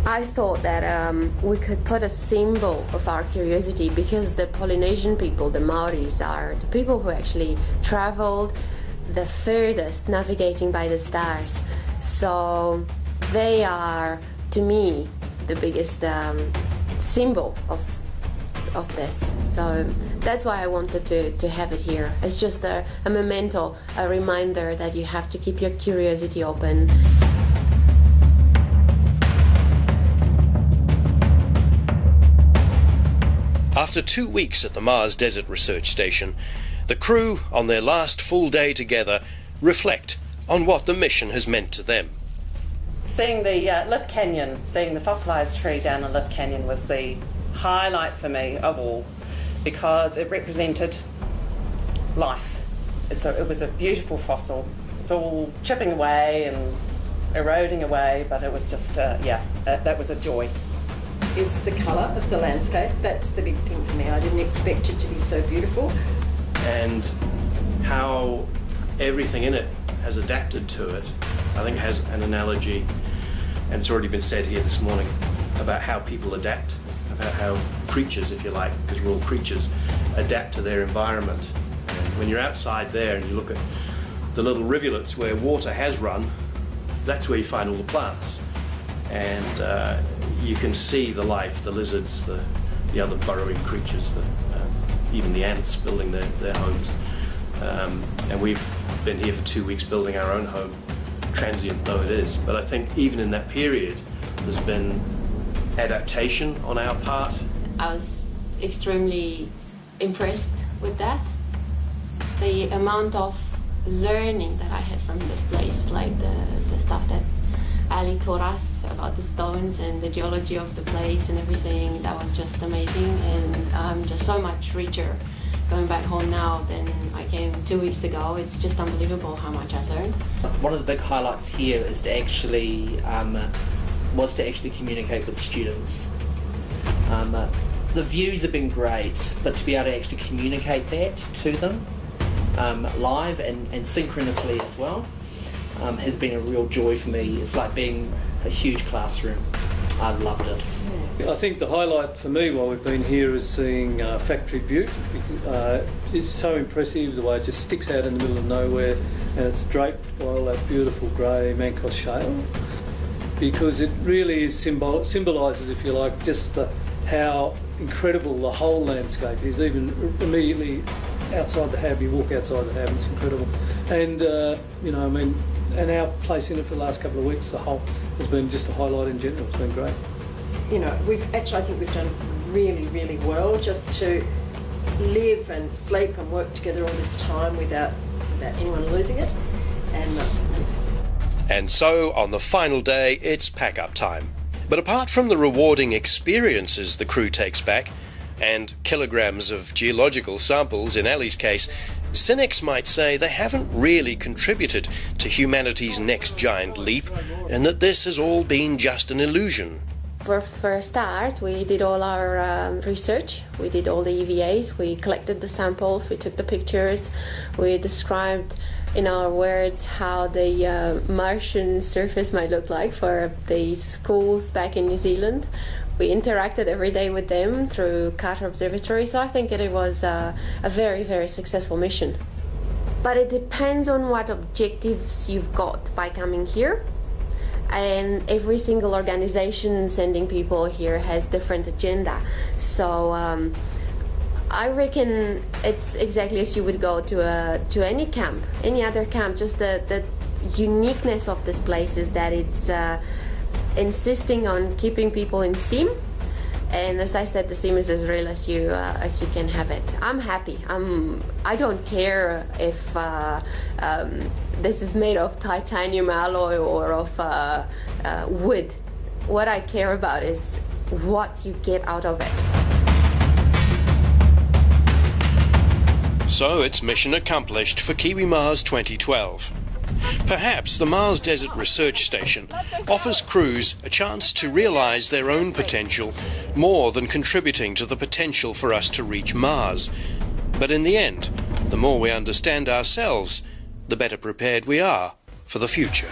I thought that we could put a symbol of our curiosity, because the Polynesian people, the Maoris, are the people who actually traveled the furthest navigating by the stars. So they are, to me, the biggest symbol of this. So that's why I wanted to have it here. It's just a memento, a reminder that you have to keep your curiosity open. After 2 weeks at the Mars Desert Research Station, the crew, on their last full day together, reflect on what the mission has meant to them. Seeing the Lift Canyon, seeing the fossilised tree down in Lift Canyon was the highlight for me of all, because it represented life. It was a beautiful fossil. It's all chipping away and eroding away, but it was just, that was a joy. Is the colour of the landscape. That's the big thing for me. I didn't expect it to be so beautiful. And how everything in it has adapted to it, I think has an analogy, and it's already been said here this morning, about how people adapt, about how creatures, if you like, because we're all creatures, adapt to their environment. And when you're outside there and you look at the little rivulets where water has run, that's where you find all the plants. And you can see the life, the lizards, the other burrowing creatures, even the ants building their homes. And we've been here for 2 weeks building our own home, transient though it is. But I think even in that period, there's been adaptation on our part. I was extremely impressed with that. The amount of learning that I had from this place, like the stuff that Ali taught us about the stones and the geology of the place and everything, that was just amazing, and I'm just so much richer going back home now than I came 2 weeks ago. It's just unbelievable how much I've learned. One of the big highlights here is to actually communicate with students. The views have been great, but to be able to actually communicate that to them live and synchronously as well has been a real joy for me. It's like being a huge classroom. I loved it. I think the highlight for me while we've been here is seeing Factory Butte. It's so impressive the way it just sticks out in the middle of nowhere, and it's draped by all that beautiful grey Mancos shale, because it really is symbolises, if you like, just how incredible the whole landscape is. Even immediately outside the hab, you walk outside the hab, it's incredible. And and our place in it for the last couple of weeks, the whole has been just a highlight in general. It's been great. I think we've done really, really well just to live and sleep and work together all this time without anyone losing it. And so, on the final day, it's pack-up time. But apart from the rewarding experiences the crew takes back, and kilograms of geological samples in Ali's case, cynics might say they haven't really contributed to humanity's next giant leap, and that this has all been just an illusion. For a start, we did all our research, we did all the EVAs, we collected the samples, we took the pictures, we described in our words how the Martian surface might look like for the schools back in New Zealand. We interacted every day with them through Carter Observatory, so I think it was a very, very successful mission. But it depends on what objectives you've got by coming here. And every single organization sending people here has different agenda. So I reckon it's exactly as you would go to any camp, any other camp. Just the uniqueness of this place is that it's insisting on keeping people in SIM. And as I said, the SIM is as real as you can have it. I'm happy. I don't care if this is made of titanium alloy or of wood. What I care about is what you get out of it. So it's mission accomplished for Kiwi Mars 2012. Perhaps the Mars Desert Research Station offers crews a chance to realise their own potential more than contributing to the potential for us to reach Mars. But in the end, the more we understand ourselves, the better prepared we are for the future.